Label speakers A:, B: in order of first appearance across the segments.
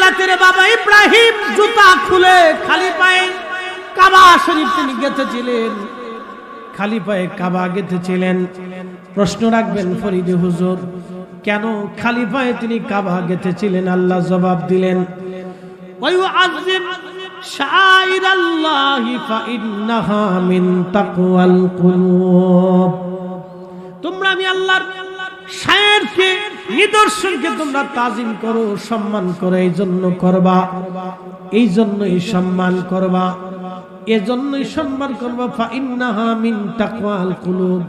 A: জান্নাতের বাবা ইব্রাহিম জুতা খুলে খালি পায়ে কাবা শরীফ তিনি গেঁথেছিলেন, খালি পায়ে কাবা গেঁথেছিলেন। প্রশ্ন রাখবেন ফরিদে হুজুর, কেন খালি পায়ে তিনি কাবা গেঁথেছিলেন? আল্লাহ জবাব দিলেন, ওয়ায়ুআযিম শাআইরাল্লাহি ফাইন্নাহা মিন তাকওয়াল কুলুব। তোমরা আমি আল্লাহর শায়েরকে, নিদর্শনকে তোমরা তাজিম করো, সম্মান করো। এই জন্য করবা, এই জন্যই সম্মান করবা, এজন্যই সম্মান করবা। ফাইন্নাহা মিন তাকওয়াল কুলুব,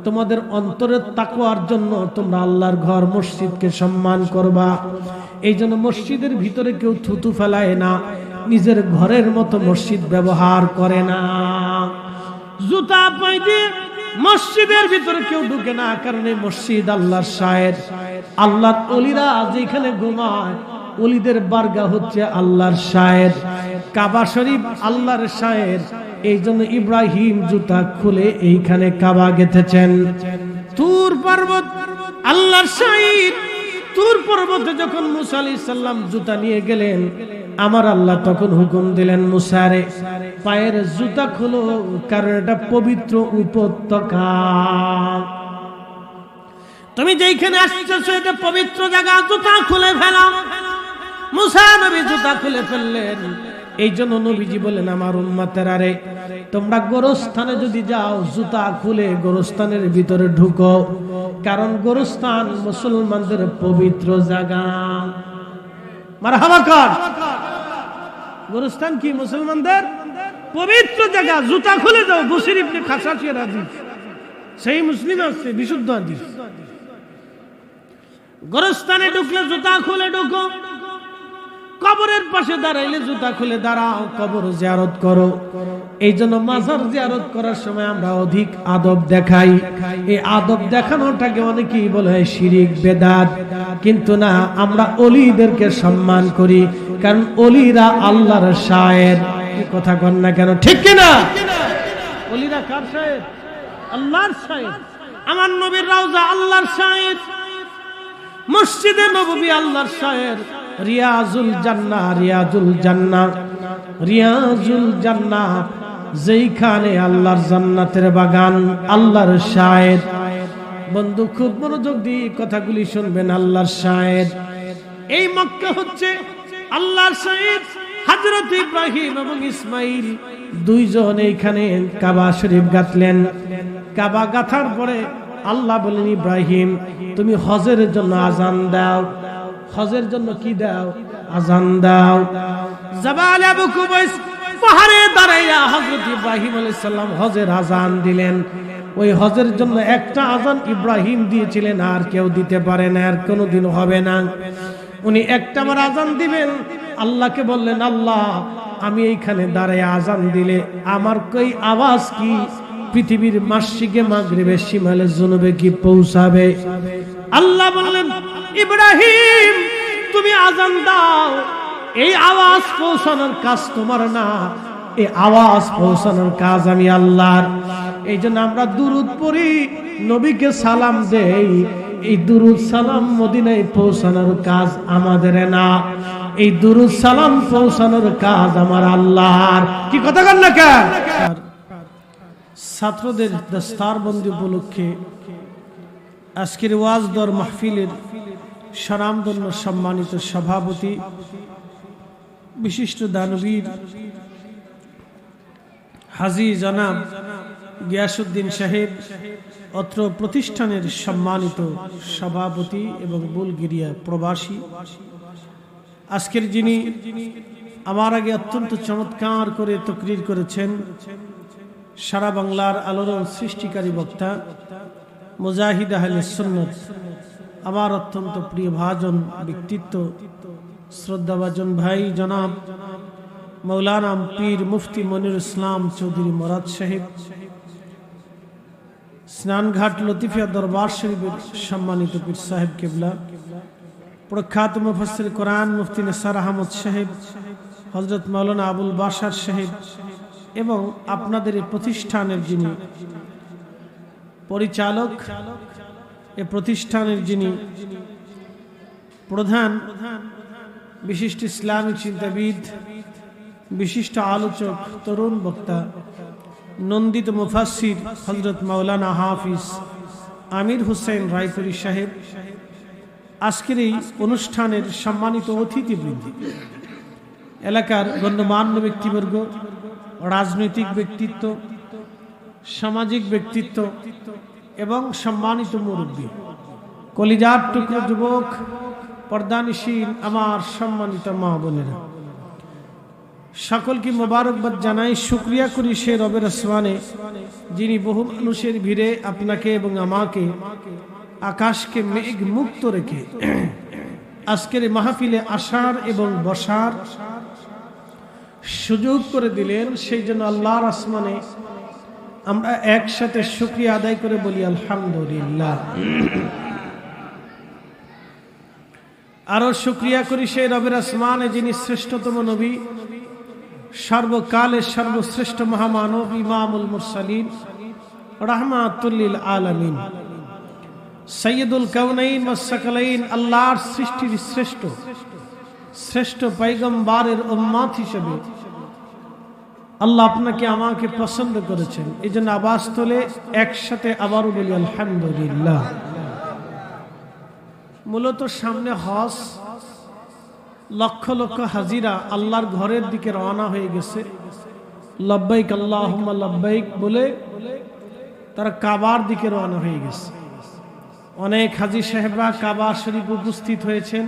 A: তোমাদের অন্তরের তাকওয়ার জন্য তোমরা আল্লাহর ঘর মসজিদকে সম্মান করবা। এই জন্য মসজিদের ভিতরে কেউ থুতু ফেলায় না, নিজের ঘরের মতো মসজিদ ব্যবহার করে না। জুতা পায়ে দিয়ে মসজিদের ভিতরে কেউ ঢুকে না, কারণ এই মসজিদ আল্লাহর শায়ের। আল্লাহর ওলিরা যেখানে ঘুমায়, ওলিদের বারগা হচ্ছে আল্লাহর শায়ের। কাবা শরীফ আল্লাহর শায়ের। এই জন্য ইব্রাহিম জুতা খুলে এইখানে কাবা গেঁথেছেন। তুর পর্বত আল্লাহর শায়ের। তুর পর্বতে যখন মুসা আলাইহিস সালাম জুতা নিয়ে গেলেন, আমার আল্লাহ তখন হুকুম দিলেন, মুসারে পায়ের জুতা খুলো, কারণ এটা পবিত্র উপত্যকা। তুমি যেখানে আসছো এটা পবিত্র জায়গা, জুতা খুলে ফেলো। মুসা নবী জুতা খুলে ফেললেন। এই জন্য নবীজি বলেন, আমার উম্মতেরা রে, তোমরা গোরস্থানে যদি যাও জুতা খুলে গোরস্থানের ভিতরে ঢুকো, কারণ গোরস্থান মুসলমানদের পবিত্র জায়গা। মারহাবা কর। গোরস্থান কি মুসলমানদের পবিত্র জায়গা। জুতা খুলে যাও। বসির ইবনে খাসাসির হাদিস, সেই মুসলিম আছে, বিশুদ্ধ হাদিস। গোরস্থানে ঢুকলে জুতা খুলে ঢুকো। কবরের পাশে দাঁড়াইলে জুতা খুলে দাঁড়াও, কবর জিয়ারত করো। এই জন্য মাজার জিয়ারত করার সময় আমরা অধিক আদব দেখাই। এই আদব দেখানোটাকে অনেকেই বলে শিরিক, বেদাত, কিন্তু না, আমরা ওলিদেরকে সম্মান করি, কারণ ওলিরা আল্লাহর শায়ের। কি কথা কন না কেন, ঠিক কিনা? ওলিরা কার শায়ের? আল্লাহর শায়ের। আমার নবীর রওজা আল্লাহর শায়ের, মসজিদে নববী আল্লাহর শায়ের। রিয়াজুল জান্নাহ, রিয়াজুল জান্নাহ, রিয়াজুল জান্নাহ, যেইখানে আল্লাহর জান্নাতের বাগান, আল্লাহর শায়ের। বন্ধু খুব মনোযোগ দিয়ে কথাগুলি শুনবেন। আল্লাহর শায়ের। এই মক্কা হচ্ছে আল্লাহর শায়ের। হযরত ইব্রাহিম এবং ইসমাইল দুইজন এইখানে কাবা শরীফ গাঁথলেন। কাবা গাঁথার পরে আল্লাহ বলেন, ইব্রাহিম তুমি হজের জন্য আজান দাও। হজের জন্য কি দাও? আজান দাও। জাবাল আবু কুবাইস পাহাড়ে দাঁড়াইয়া হযরত ইব্রাহিম আলাইহিস সালাম হজের আজান দিলেন। ওই হজের জন্য একটা আজান ইব্রাহিম দিয়েছিলেন, আর কেউ দিতে পারে না, আর কোনোদিন হবে না। উনি একটা বার আজান দিবেন, আল্লাহকে বললেন, আল্লাহ আমি এইখানে দাঁড়ায় আজান দিলে আমার কই আওয়াজ কি পৃথিবীর মাশরিকে মাগরিবে শিমালে জুনুবে কি পৌঁছাবে? আল্লাহ বললেন, ইব্রাহিম তুমি আজান দাও। এই আওয়াজ পৌঁছানোর কাজ তোমার না, এই আওয়াজ পৌঁছানোর কাজ আমি আল্লাহর। এই জন্য আমরা দুরুদ পড়ি, নবীকে সালাম দেই। এই দুরুদ সালাম মদিনায় পৌঁছানোর কাজ আমাদের না, এই দুরুদ সালাম পৌঁছানোর কাজ আমার আল্লাহর। কি কথা বল না কেন? ছাত্রদের দস্তারবন্দি উপলক্ষে আজকের ওয়াজ দর মাহফিলের স্বনামধন্য সম্মানিত সভাপতি, বিশিষ্ট দানবীর হাজী জনাব গিয়াসউদ্দিন সাহেব, অত্র প্রতিষ্ঠানের সম্মানিত সভাপতি এবং বুলগেরিয়া প্রবাসী, আজকের যিনি আমার আগে অত্যন্ত চমৎকার করে তাকরীর করেছেন, সারা বাংলার আলোড়ন সৃষ্টিকারী বক্তা, মুজাহিদ আহলে সুন্নাত, আমার অত্যন্ত প্রিয় ভাজন ব্যক্তিত্ব, শ্রদ্ধাভাজন ভাই জনাব মৌলানা পীর মুফতি মনির ইসলাম চৌধুরী মুরাদ সাহেব, স্নানঘাট লতিফিয়া দরবার শরীফের সম্মানিত পীর সাহেব কেবলা, প্রখ্যাত মুফাসসির কোরআন মুফতি নিসার আহমদ সাহেব, হযরত মাওলানা আবুল বাশার সাহেব, এবং আপনাদের এই প্রতিষ্ঠানের যিনি পরিচালক, এই প্রতিষ্ঠানের যিনি প্রধান বিশিষ্ট ইসলামিক চিন্তাবিদ, বিশিষ্ট আলোচক, তরুণ বক্তা, নন্দিত মুফাসসির হযরত মাওলানা হাফিজ আমির হোসেন রায়পুরী সাহেব আজকের এই অনুষ্ঠানের সম্মানিত অতিথিবৃন্দ, এলাকার গণ্যমান্য ব্যক্তিবর্গ, রাজনৈতিক ব্যক্তিত্ব, সামাজিক ব্যক্তিত্ব এবং সম্মানিত মুরব্বী, কলিজার টুকরো যুবক, পর্দানিশীল আমার সম্মানিত মা বোনেরা, সকলকে মোবারকবাদ জানাই। শুকরিয়া করি সে রবের আসমানে যিনি বহু মানুষের ভিড়ে আপনাকে এবং আমাকে আকাশকে মেঘ মুক্ত রেখে আজকের মাহফিলে আসার এবং বসার সুযোগ করে দিলেন। সেই জন্য আল্লাহর আসমানে আমরা একসাথে শুকরিয়া আদায় করে বলি আলহামদুলিল্লাহ। আরো শুকরিয়া করি সেই রবের আসমানে যিনি শ্রেষ্ঠতম নবী, সর্বকালের সর্বশ্রেষ্ঠ মহামানব, ইমামুল মুরসালিন, রাহমাতুল লিল আলামিন, সাইয়্যিদুল কাউনাইন ওয়াস সাকালাইন, আল্লাহর সৃষ্টির শ্রেষ্ঠ পয়গম্বরের উম্মত হিসেবে আল্লাহ আপনাকে আমাকে পছন্দ করেছেন। এই জন্য আওয়াজ তোলে একসাথে আবারও বলি আলহামদুলিল্লাহ। মূলত সামনে হজ, লক্ষ লক্ষ হাজিরা আল্লাহর ঘরের দিকে রওনা হয়ে গেছে। লব্বাইক আল্লাহুম্মা লব্বাইক বলে তারা কাবার দিকে রওনা হয়ে গেছে। অনেক হাজী সাহেবরা কাবা শরীফ উপস্থিত হয়েছেন,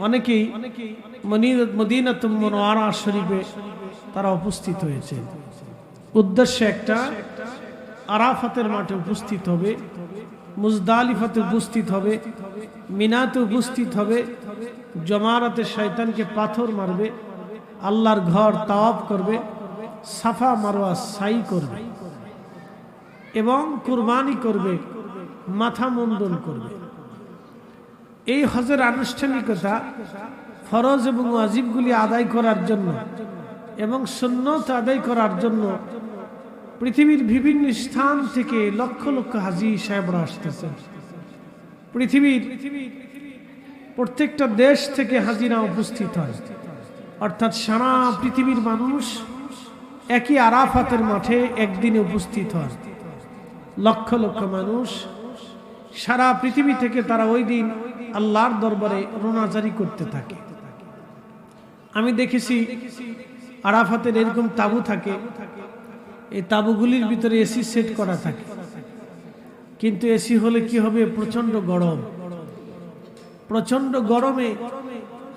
A: অনেকেই মদিনাতুল মুনাওয়ারা শরীফে তারা উপস্থিত হয়েছেন। উদ্দেশ্য একটা, আরাফাতের মাঠে উপস্থিত হবে, মুজদালিফাতে উপস্থিত হবে, মিনাতে উপস্থিত হবে, জমারাতে শয়তানকে পাথর মারবে, আল্লাহর ঘর তাওয়াফ করবে, সাফা মারওয়া সাই করবে এবং কুরবানি করবে, মাথা মুন্ডন করবে। এই হজের আনুষ্ঠানিকতা ফরজ এবং ওয়াজিবগুলি আদায় করার জন্য এবং সুন্নত আদায় করার জন্য পৃথিবীর বিভিন্ন স্থান থেকে লক্ষ লক্ষ হাজী সাহেবরা আসতেছেন। পৃথিবীর প্রত্যেকটা দেশ থেকে হাজিরা উপস্থিত হয়, অর্থাৎ সারা পৃথিবীর মানুষ একই আরাফাতের মাঠে একদিনে উপস্থিত হয়। লক্ষ লক্ষ মানুষ সারা পৃথিবী থেকে তারা ওই দিন আল্লাহর দরবারে রোনাজারি করতে থাকে। আমি দেখেছি আরাফাতের এরকম তাবু থাকে, এই তাবুগুলির ভিতরে এসি সেট করা থাকে, কিন্তু এসি হলে কি হবে, প্রচন্ড গরম। প্রচন্ড গরমে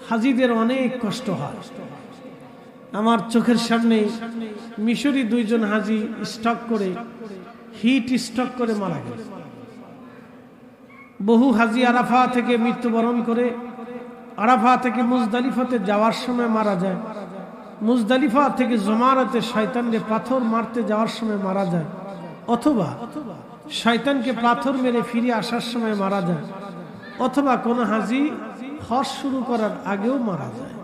A: হাজীদের অনেক কষ্ট হয়। আমার চোখের সামনে মিশরি দুইজন হাজী হিট স্ট্রোক করে মারা গেল। বহু হাজী আরাফা থেকে মৃত্যুবরণ করে আরাফা থেকে মুজদালিফাতে যাওয়ার সময় মারা যায়, মুজদালিফা থেকে জমারাতে শয়তানকে পাথর মারতে যাওয়ার সময় মারা যায়, অথবা শয়তানকে পাথর মেরে ফিরে আসার সময় মারা যায়, অথবা কোন হাজী হজ শুরু করার আগেও মারা যায়।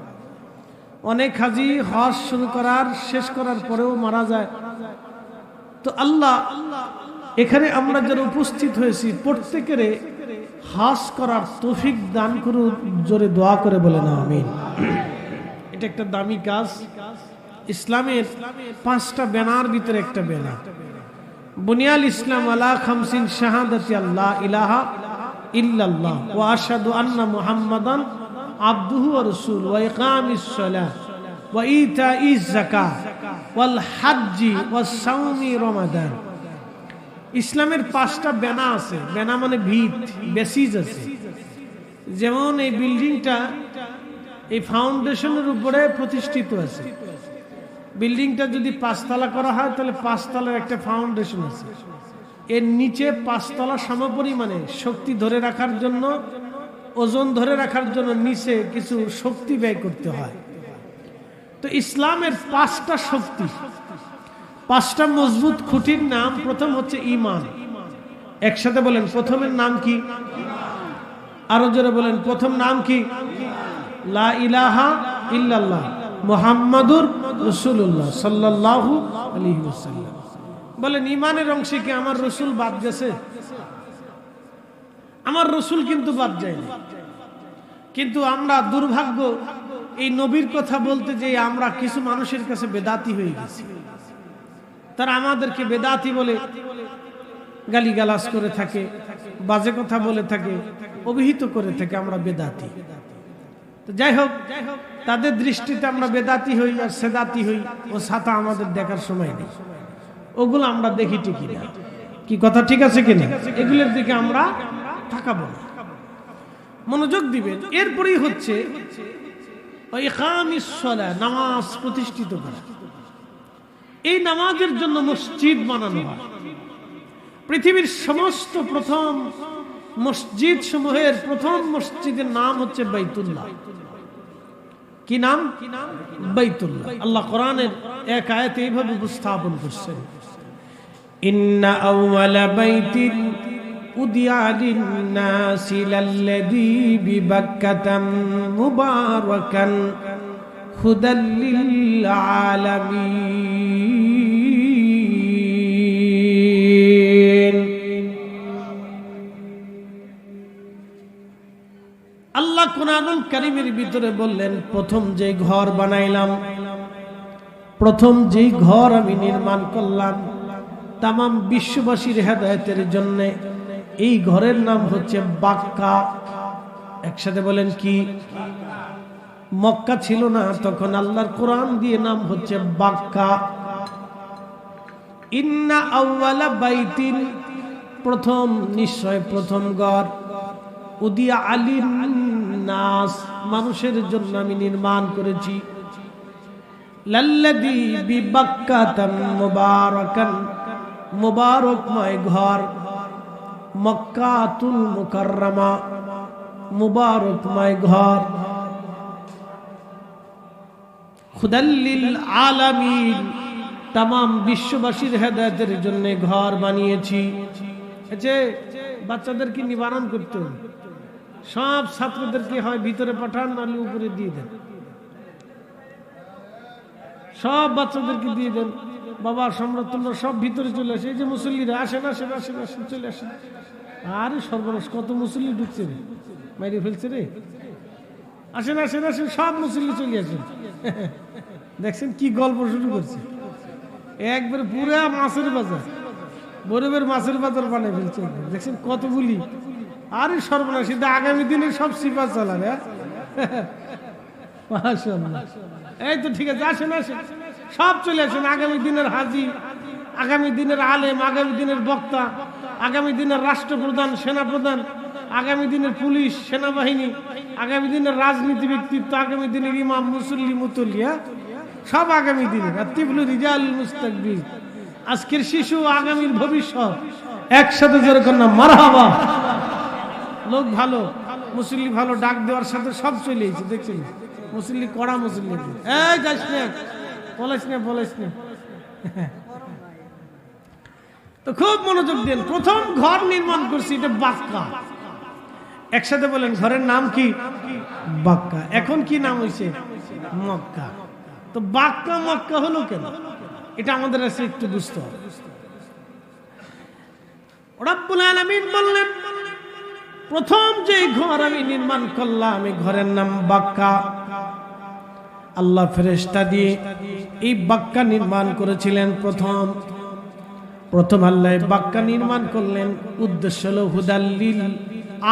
A: অনেক হাজী হজ শুরু করার শেষ করার পরেও মারা যায়। তো আল্লাহ এখানে আমরা যারা উপস্থিত হয়েছি প্রত্যেকের হজ করার তৌফিক দান করুন, জোরে দোয়া করে বলে না আমিন। এটা একটা দামি কাজ। ইসলামের 5টা ব্যানার ভিতরে একটা ব্যানার, বুনিয়াল ইসলাম আলা খামসিন শাহাদাতি আল্লাহ ইলাহা ইল্লাল্লাহ ওয়া আশহাদু আন্না মুহাম্মাদান আবদুহু ওয়া রাসূলুহু ওয়া ইকামিস সালাহ ওয়া ইতাইজ যাকাত ওয়াল হজ্জি ওয়াস সাওমি রমাদান। ইসলামের 5টা বেনা আছে। বেনা মানে ভিত, বেসিস আছে। যেমন এই বিল্ডিংটা এই ফাউন্ডেশনের উপরে প্রতিষ্ঠিত আছে। বিল্ডিংটা যদি 5 তলা করা হয় তাহলে 5 তলার একটা ফাউন্ডেশন আছে। এর নিচে 5 তলা সমপরিমাণে শক্তি ধরে রাখার জন্য, ওজন ধরে রাখার জন্য নিচে কিছু শক্তি ব্যয় করতে হয়। তো ইসলামের 5টা শক্তি, 5টা মজবুত খুঁটির নাম, প্রথম হচ্ছে ঈমান। একসাথে বলেন, প্রথমের নাম কি? আরো জোরে বলেন, প্রথম নাম কি? লা ইলাহা ইল্লাল্লাহ মুহাম্মাদুর রাসূলুল্লাহ সাল্লাল্লাহু আলাইহি ওয়াসাল্লাম। বলেন ঈমানের অংশে কি আমার রাসূল বাদ গেছে? আমার রাসূল কিন্তু বাদ যায়নি। কিন্তু আমরা দুর্ভাগ্য, এই নবীর কথা বলতে যে আমরা কিছু মানুষের কাছে বেদাতি হয়ে গেছি। তারা আমাদেরকে বেদাতি বলে গালিগালাজ করে থাকে, বাজে কথা বলে থাকে, অভিহিত করে থাকে, আমরা বেদাতি। তো যাই হোক, তাদের দৃষ্টিতে আমরা বেদাতি হই আর সেদাতি হই, ও ছাতা আমাদের দেখার সময় নেই। ওগুলো আমরা দেখি ঠিকই না, কি কথা ঠিক আছে কিনা, এগুলোর দিকে আমরা তাকাবো না, মনোযোগ দিবেন। এরপরেই হচ্ছে ইকামিস সালাহ, নামাজ প্রতিষ্ঠিত করা। এই নামাজের জন্য মসজিদ বানানো হয়। পৃথিবীর সমস্ত প্রথম মসজিদ সমূহের প্রথম মসজিদের নাম হচ্ছে বাইতুল্লাহ। কি নাম? বাইতুল্লাহ। আল্লাহ কোরআনের এক আয়াতে এইভাবে উপস্থাপন করছেন, ইন্না আউওয়ালা বাইতিন উদিয়া লিন-নাসি লাল্লাযী বিবাক্কাতা মুবারাকান হুদাল লিল আলামিন। আল্লাহ কোরআনুল কারীমের ভিতরে বললেন, প্রথম যে ঘর বানাইলাম, প্রথম যেই ঘর আমি নির্মাণ করলাম তামাম বিশ্ববাসীর হেদায়েতের জন্য, এই ঘরের নাম হচ্ছে বাক্কা। একসাথে বলেন কি? মক্কা ছিল না তখন, আল্লাহর কোরআন দিয়ে নাম হচ্ছে বাক্কা। ইন্না আউওয়ালা বাইতিন, প্রথম, নিশ্চয় প্রথম ঘর, উদিয়া আলিন নাস, মানুষের জন্য আমি নির্মাণ করেছি, লাল্লাযী বিবাক্কাতা মুবারাকান, মুবারকময় ঘর, মক্কাতুল মুকাররমা, মুবারকময় ঘর, হুদাল লিল আলামিন, तमाम বিশ্ববাসীর হেদায়েতের জন্য ঘর বানিয়েছি। আচ্ছা, বাচ্চাদেরকে নিবারণ করতে হবে, সব ছাত্রদেরকে হয় ভিতরে পাঠান, নালে উপরে দিয়ে দেন, সব বাচ্চাদেরকে দিয়ে দেন। বাবা সম্রাট তোমরা সব ভিতরে চলে আসে, এই যে মুসল্লিরা আসেন আসেন আসেন আসেন, চলে আসেন। আরে সর্বনাশ, কত মুসল্লি ঢুকছে রে, মাইরে ফেলছে রে। আসেন আসেন আসেন, সব মুসল্লি চলে আসেন। দেখছেন কি গল্প শুরু করছে, একবার পুরা মাছের বাজার, বরফের মাছের বাজার বানিয়ে ফেলছে। দেখছেন কত বলি। আরে সর্বনাশ, আগামী দিনে সব সিফা চালাবে। এই তো ঠিক আছে, আসেন আসেন, সব চলে আসেন। আগামী দিনের হাজি, আগামী দিনের আলেম, আগামী দিনের বক্তা, আগামী দিনের রাষ্ট্রপ্রধান, সেনাপ্রধান, আগামী দিনের পুলিশ, সেনাবাহিনী, আগামী দিনের রাজনীতি ব্যক্তিত্ব, আগামী দিনের ইমাম, মুসল্লি, মুতল্লিয়া, সব আগামী দিনের। আতিবুল রিজাল মুস্তাকবির, আজকের শিশু আগামীর ভবিষ্যৎ। একসাথে যেরকম না মারহাবা। লোক ভালো, মুসল্লি ভালো, ডাক দেওয়ার সাথে সব চলে এসেছে। দেখছেন মুসল্লি, কড়া মুসল্লি। এই যাস না, বলেছ না, বলেছ না। তো খুব মনোযোগ দেন। প্রথম ঘর নির্মাণ করছি, এটা বাক্কা। একসাথে বলেন, ঘরের নাম কি? বাক্কা। এখন কি নাম হয়েছে? মক্কা। তো বাক্কা মক্কা হলো কেন, এটা আমাদের কাছে একটু বুঝতে হবে। রব্বুল আলামিন বললেন, প্রথম যে ঘর আমি নির্মাণ করলাম, এই ঘরের নাম বাক্কা। আল্লাহ ফেরেশতা দিয়ে এই বাক্কা নির্মাণ করেছিলেন। প্রথম আল্লাহ বাক্কা নির্মাণ করলেন, উদ্দেশ্য হলো হুদাল লিল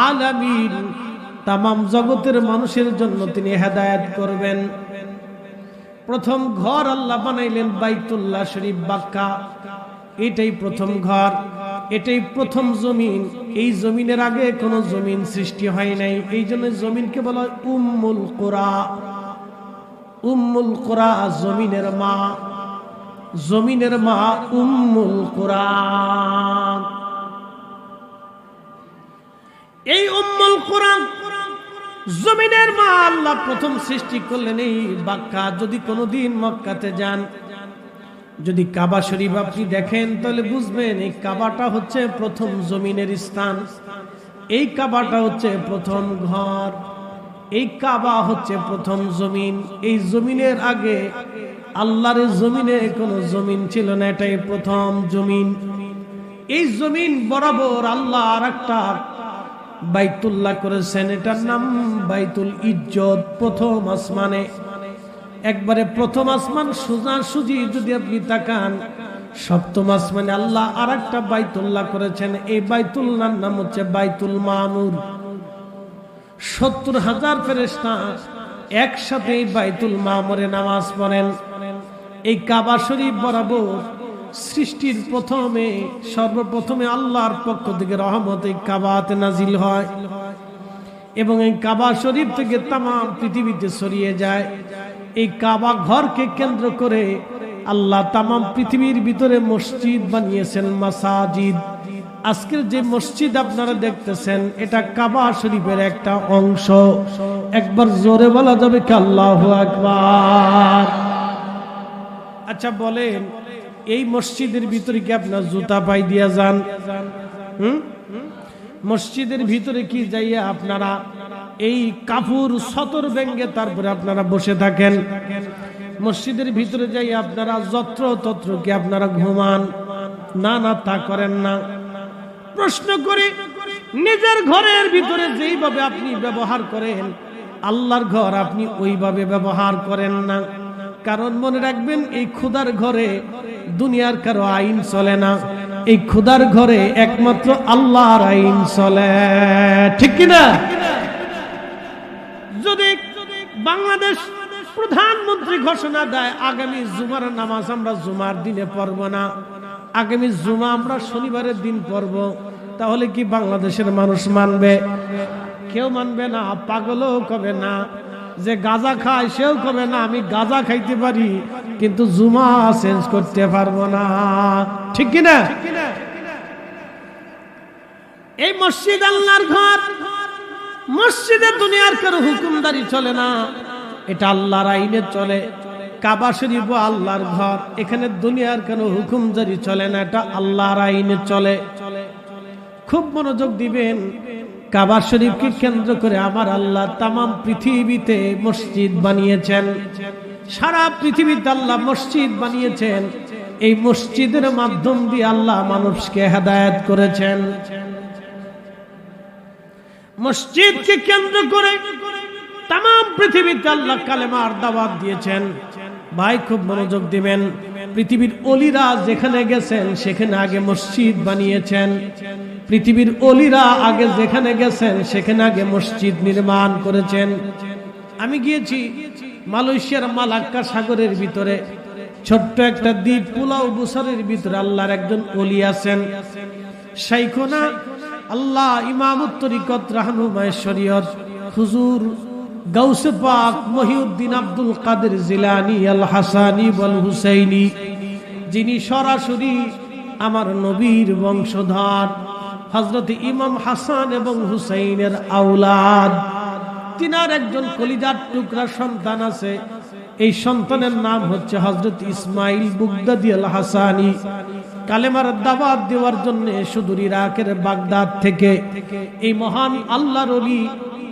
A: আলামিন, তামাম জগতের মানুষের জন্য তিনি হেদায়েত করবেন। প্রথম ঘর আল্লাহ বানাইলেন বাইতুল্লাহ শরীফ, বাক্কা। এটাই প্রথম ঘর, এটাই প্রথম জমিন। এই জমিনের আগে কোনো জমিন সৃষ্টি হয় নাই, এই জন্য জমিনকে বলা হয় উম্মুল কুরা। উম্মুল কুরা, জমিনের মা, জমিনের মা উম্মুল কুরা। এই উম্মুল কুরা, জমিনের মা আল্লাহ প্রথম সৃষ্টি করলেন এই বাক্কা। যদি কোনোদিন মক্কাতে যান, যদি কাবা শরীফ আপনি দেখেন, তাহলে বুঝবেন এই কাবাটা হচ্ছে প্রথম জমিনের স্থান, এই কাবাটা হচ্ছে প্রথম ঘর, এই কাবা হচ্ছে প্রথম জমিন। এই জমিনের আগে আল্লাহর জমিনে কোনো জমিন ছিল না, এটাই প্রথম জমিন। এই জমিন বরাবর আল্লাহ আর একটা বাইতুল্লাহ করেছেন, এটার নাম বাইতুল ইজ্জত। প্রথম আসমানে, একবারে প্রথম আসমান সোজাসুজি যদি আপনি তাকান, সপ্তম আসমানে আল্লাহ আর একটা বাইতুল্লাহ করেছেন। এই বাইতুল্লাহর নাম হচ্ছে বাইতুল মামুর। 70,000 ফেরেশতা একসাথে এই বাইতুল মামুরে নামাজ পড়েন। এই কাবা শরীফ বরাবর সৃষ্টির সর্বপ্রথমে আল্লাহর পক্ষ থেকে রহমত এই কাবাতে নাজিল হয় এবং এই কাবা শরীফ থেকে তামাম পৃথিবীতে ছড়িয়ে যায়। এই কাবা ঘরকে কেন্দ্র করে আল্লাহ তামাম পৃথিবীর ভিতরে মসজিদ বানিয়েছেন, মাসাজিদ। আজকের যে মসজিদ আপনারা দেখতেছেন, এটা কাবা শরীফের একটা অংশ। একবার জোরে বলা যাবে কি আল্লাহু আকবার? আচ্ছা বলেন, এই মসজিদের ভিতরে কি আপনার জুতা পাই দিয়া যান? মসজিদের ভিতরে কি যাইয়া আপনারা এই কাপুর সতর ব্যঙ্গে তারপরে আপনারা বসে থাকেন? মসজিদের ভিতরে যাই আপনারা যত্র তত্র কি আপনারা ঘুমান? না না, তা করেন না। প্রশ্ন করি, নিজের ঘরের ভিতরে যেইভাবে আপনি ব্যবহার করেন, আল্লাহর ঘর আপনি ওইভাবে ব্যবহার করেন না। কারণ মনে রাখবেন, এই খোদার ঘরে দুনিয়ার কারো আইন চলে না। এই খোদার ঘরে একমাত্র আল্লাহর আইন চলে, ঠিক কিনা? যদি বাংলাদেশ প্রধানমন্ত্রী ঘোষণা দেয় আগামী জুমার নামাজ আমরা জুমার দিনে পড়ব না, আগামী জুমা আমরা শনিবারের দিন পড়ব, তাহলে কি বাংলাদেশের মানুষ মানবে? কেউ মানবে না। পাগলও কবে না। যে গাঁজা খায় সেও কবে না আমি গাঁজা খাইতে পারি, কিন্তু জুমা চেঞ্জ করতে পারবো না, ঠিক কিনা? এই মসজিদ আল্লাহর ঘর। মসজিদে দুনিয়ার কারো হুকুমদারি চলে না, এটা আল্লাহর আইনে চলে। কাবা শরীফ আল্লাহর ঘর, এখানে দুনিয়ার কারো হুকুমদারি চলে না, এটা আল্লাহর আইনে চলে। খুব মনোযোগ দিবেন। কাবা শরীফকে কেন্দ্র করে আমার আল্লাহ তামাম পৃথিবীতে মসজিদ বানিয়েছেন। সারা পৃথিবীতে আল্লাহ মসজিদ বানিয়েছেন। এই মসজিদের মাধ্যম দিয়ে আল্লাহ মানুষকে হেদায়েত করেছেন। মসজিদকে কেন্দ্র করে তামাম পৃথিবীতে আল্লাহ কালেমার দাওয়াত দিয়েছেন। ভাই খুব মনোযোগ দিবেন। পৃথিবীর অলিরা যেখানে গেছেন সেখানে আগে মসজিদ বানিয়েছেন। পৃথিবীর অলিরা আগে যেখানে গেছেন সেখানে আগে মসজিদ নির্মাণ করেছেন। আমি গিয়েছি মালয়েশিয়ার মালাক্কা সাগরের ভিতরে ছোট্ট একটা দ্বীপ পুলাও বুসারের ভিতরে আল্লাহর একজন ওলি আছেন, শাইখুনা আল্লাহ ইমামুত তরিকত রাহনুমায়ে শরীয়ত হুজুর গাউসে পাক মহিউদ্দিন আব্দুল কাদের জিলানী আল হাসানী ওয়াল হুসাইনী, যিনি সরাসরি আমার নবীর বংশধর, হযরত ইমাম হাসান এবং হুসাইনের আওলাদ। তিনার একজন কলিজার টুকরা সন্তান আছে। এই সন্তানের নাম হচ্ছে হযরত ইসমাইল বুগদাদি আল হাসানী। কালেমার দাওয়াত দেওয়ার জন্য সুদূর ইরাকের বাগদাদ থেকে এই মহান আল্লাহর ওলি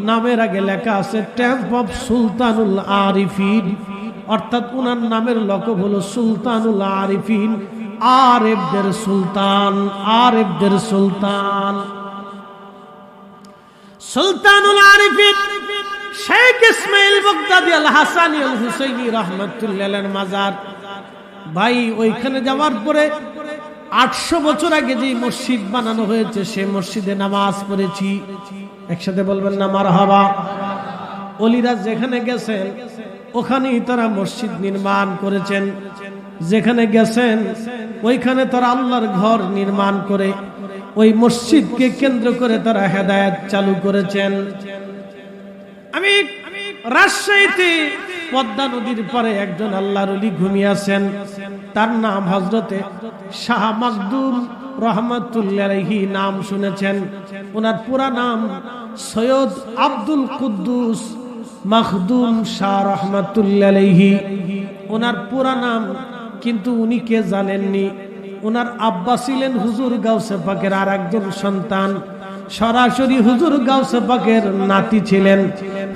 A: নামের আগে লেখা আছে ট্যাম্প অফ সুলতানুল আরিফিন, অর্থাৎ উনার নামের লকব হলো সুলতানুল আরিফিন, আরেবদের সুলতান, আরেবদের সুলতান। সুলতানুল আরিফিন শেখ ইসমাইল বুগদাদি আল হাসানী আল হুসাইনী রাহমাতুল্লাহ আলাইহির মাজার। ভাই ওইখানে যাওয়ার পরে 800 বছর আগে যে মসজিদ বানানো হয়েছে সে মসজিদে নামাজ পড়েছি। একসাথে বলবেন না মারহাবা। ওলিরা যেখানে গেছেন ওখানেই তারা মসজিদ নির্মাণ করেছেন। যেখানে গেছেন ওইখানে তারা আল্লাহর ঘর নির্মাণ করে ওই মসজিদকে কেন্দ্র করে তারা হেদায়েত চালু করেছেন। আমি রাজশাহীতে পদ্মা নদীর পরে একজন আল্লাহর ওলি ঘুমিয়ে আছেন, তার নাম হযরতে শাহ মাকদুম রহমাতুল্লাহ আলাইহি। নাম শুনেছেন? ওনার পুরা নাম সৈয়দ আব্দুল কুদ্দুস মাখদুম শাহ রহমাতুল্লাহ আলাইহি। ওনার পুরা নাম, কিন্তু উনি কে জানেননি। ওনার আব্বা ছিলেন হুজুর গাউসে পাকের আর একজন সন্তান, সরাসরি হুজুর গাউসে পাকের নাতি ছিলেন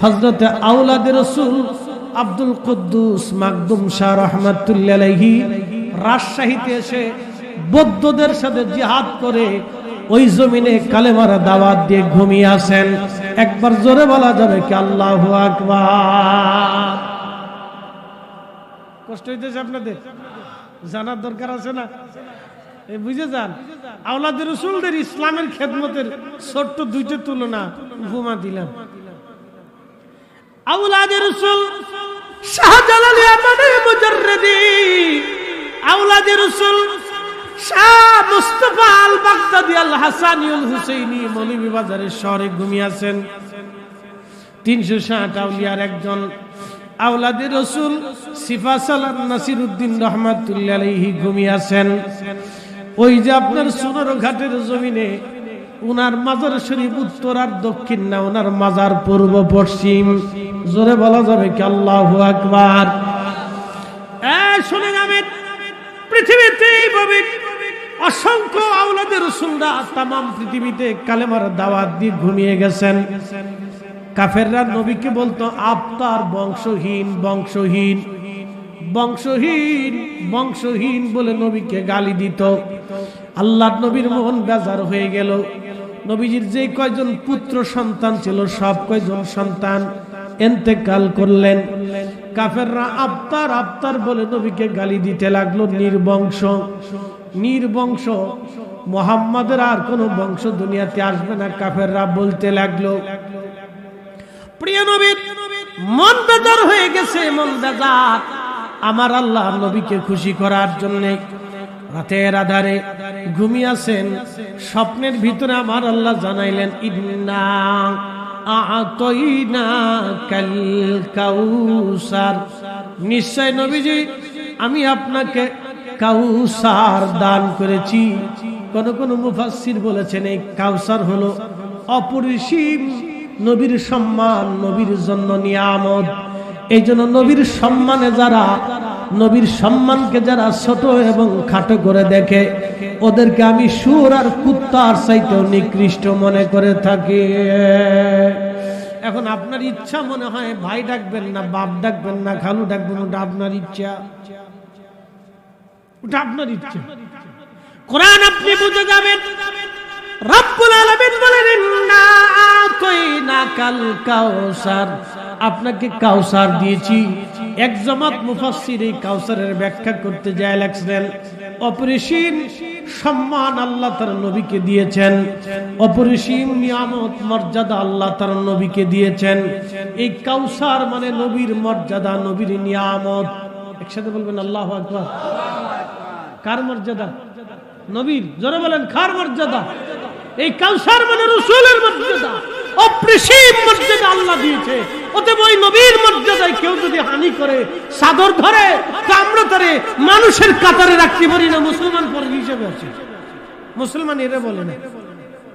A: হযরতে আওলাদে রাসূল আব্দুল কুদ্দুস মাকদুম শাহ রহমাতুল্লাহ আলাইহি। রাজশাহীতে এসে বৌদ্ধদের সাথে জিহাদ করে ওই জমিনে কালেমার দাওয়াত দিয়ে ঘুমিয়ে আছেন। একবার জোরে বলা যাবে কি আল্লাহু আকবার? কষ্ট হইতেছে আপনাদের? জানার দরকার আছে না? এই বুঝে যান, আওলাদে রাসূলদের ইসলামের খেদমতের ছোট্ট দুইটা তুলনা উপমা দিলাম। আওলাদে রাসূল শাহজালাল ইয়ামানী মুজাররিদি, আওলাদে রাসূল শাহ মুস্তাফা আল বাগদাদি আল হাসানি আল হুসাইনি মৌলভীবাজারের শহরে ঘুমিয়ে আছেন। 360 আউলিয়ার একজন আওলাদে রাসূল সিফাসালান নাসিরউদ্দিন রাহমাতুল্লাহি আলাইহি ঘুমিয়ে আছেন। ওই যে আপনার সোনার ঘাটের জমিনে উনার মাজার শরীফ উত্তর আর দক্ষিণ না, উনার মাজার পূর্ব পশ্চিম। জোরে বলা যাবে কি আল্লাহু আকবার? শুনে যাবেন, পৃথিবীতে এইভাবে অসংখ্য আওলাদে রাসূলরা তামাম পৃথিবীতে কালেমার দাওয়াত দিয়ে ঘুমিয়ে গেছেন। কাফেররা নবীকে বলতো আপনার বংশহীন বংশহীন বংশহীন বংশহীন বলে নবীকে গালি দিত। আল্লাহর নবীর মন বেজার হয়ে গেল। নবীজির যে কয়জন পুত্র সন্তান ছিল সব কয়জন সন্তান ইন্তেকাল করলেন। কাফেররা আফতার আফতার বলে নবীকে গালি দিতে লাগলো, নির্বংশ নির্বংশ, মুহাম্মাদের আর কোন বংশ দুনিয়াতে আসবে না, কাফেররা বলতে লাগলো। প্রিয় নবীর মন বেজার হয়ে গেছে, মন বেজার। আমার আল্লাহ নবীকে খুশি করার জন্য রাতের আধারে ঘুমিয়ে আছেন। স্বপ্নের ভিতরে আমার আল্লাহ জানাইলেন, ইন্না আ'তাইনাকাল কাউসার, নিশ্চয় নবীজি আমি আপনাকে কাউসার দান করেছি। কোন কোন মুফাসসির বলেছেন এই কাউসার হলো অপরিসীম নবীর সম্মান, নবীর জন্য নিয়ামত। এই জন্য নবীর সম্মানে যারা, নবীর সম্মানকে যারা ছোট এবং খাটো করে দেখে, ওদেরকে আমি শুয়োর আর কুত্তার চাইতেও নিকৃষ্ট মনে করে থাকি। এখন আপনার ইচ্ছা মনে হয় ভাই ডাকবেন না, বাপ ডাকবেন না, খালু ডাকবেন, ওটা আপনার ইচ্ছা, ওটা আপনার ইচ্ছা। কোরআন আপনি বুঝে যাবেন। রব্বুল আলামিন বলেন, ইন্না আ'তাইনাকাল কাউসার, আপনাকে কাউসার দিয়েছি। এক জামাত মুফাসসির এই কাউসারের ব্যাখ্যা করতে যায় লেখছেন, অপরিসীম সম্মান আল্লাহ তার নবীকে দিয়েছেন, অপরিসীম নিয়ামত মর্যাদা আল্লাহ তার নবীকে দিয়েছেন। এই কাউসার মানে নবীর মর্যাদা, নবীর নিয়ামত। একসাথে বলবেন আল্লাহু আকবার। কার মর্যাদা? নবীর। জোরে বলেন, কার মর্যাদা? এই কাউসার মানে রাসূলের মর্যাদা, অপরিসীম মর্যাদা আল্লাহ দিয়েছে। অতএব ওই নবীর মর্যাদায় কেউ যদি হানি করে, সাদর ধরে, তা আমরা তারে মানুষের কাতারে রাখতে পারি না, মুসলমান পরে হিসেবে আছে। মুসলমান এরা বলে না,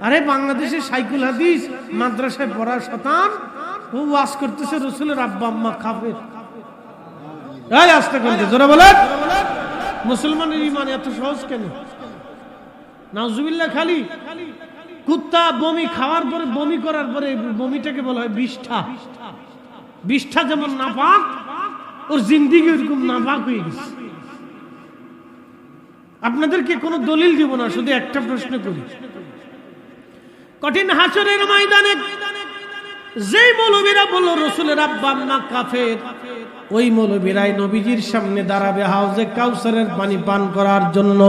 A: আরে বাংলাদেশে সাইকুল হাদিস মাদ্রাসায় পড়া শতান ও ওয়াজ করতেছে রাসূলের আব্বা আম্মা কাফের। এই আস্তে করতে জোরে বলেন, মুসলমানের ঈমান এত সহজ কেন? নাউজুবিল্লাহ। খালি কুত্তা বমি খাওয়ার পরে, বমি করার পরে বমিটাকে বলা হয় বিষ্ঠা। বিষ্ঠা যেমন নাপাক, ওর জিন্দেগি ওরকম নাপাক হয়ে গেছে। আপনাদেরকে কোনো দলিল দিব না, শুধু একটা প্রশ্ন করি। কঠিন হাসরের ময়দানে যেই মৌলবীরা বলল রাসূলের আব্বা আম্মা কাফের, ওই মৌলবীরাই নবীজির সামনে দাঁড়াবে হাউজে কাউসারের পানি পান করার জন্য।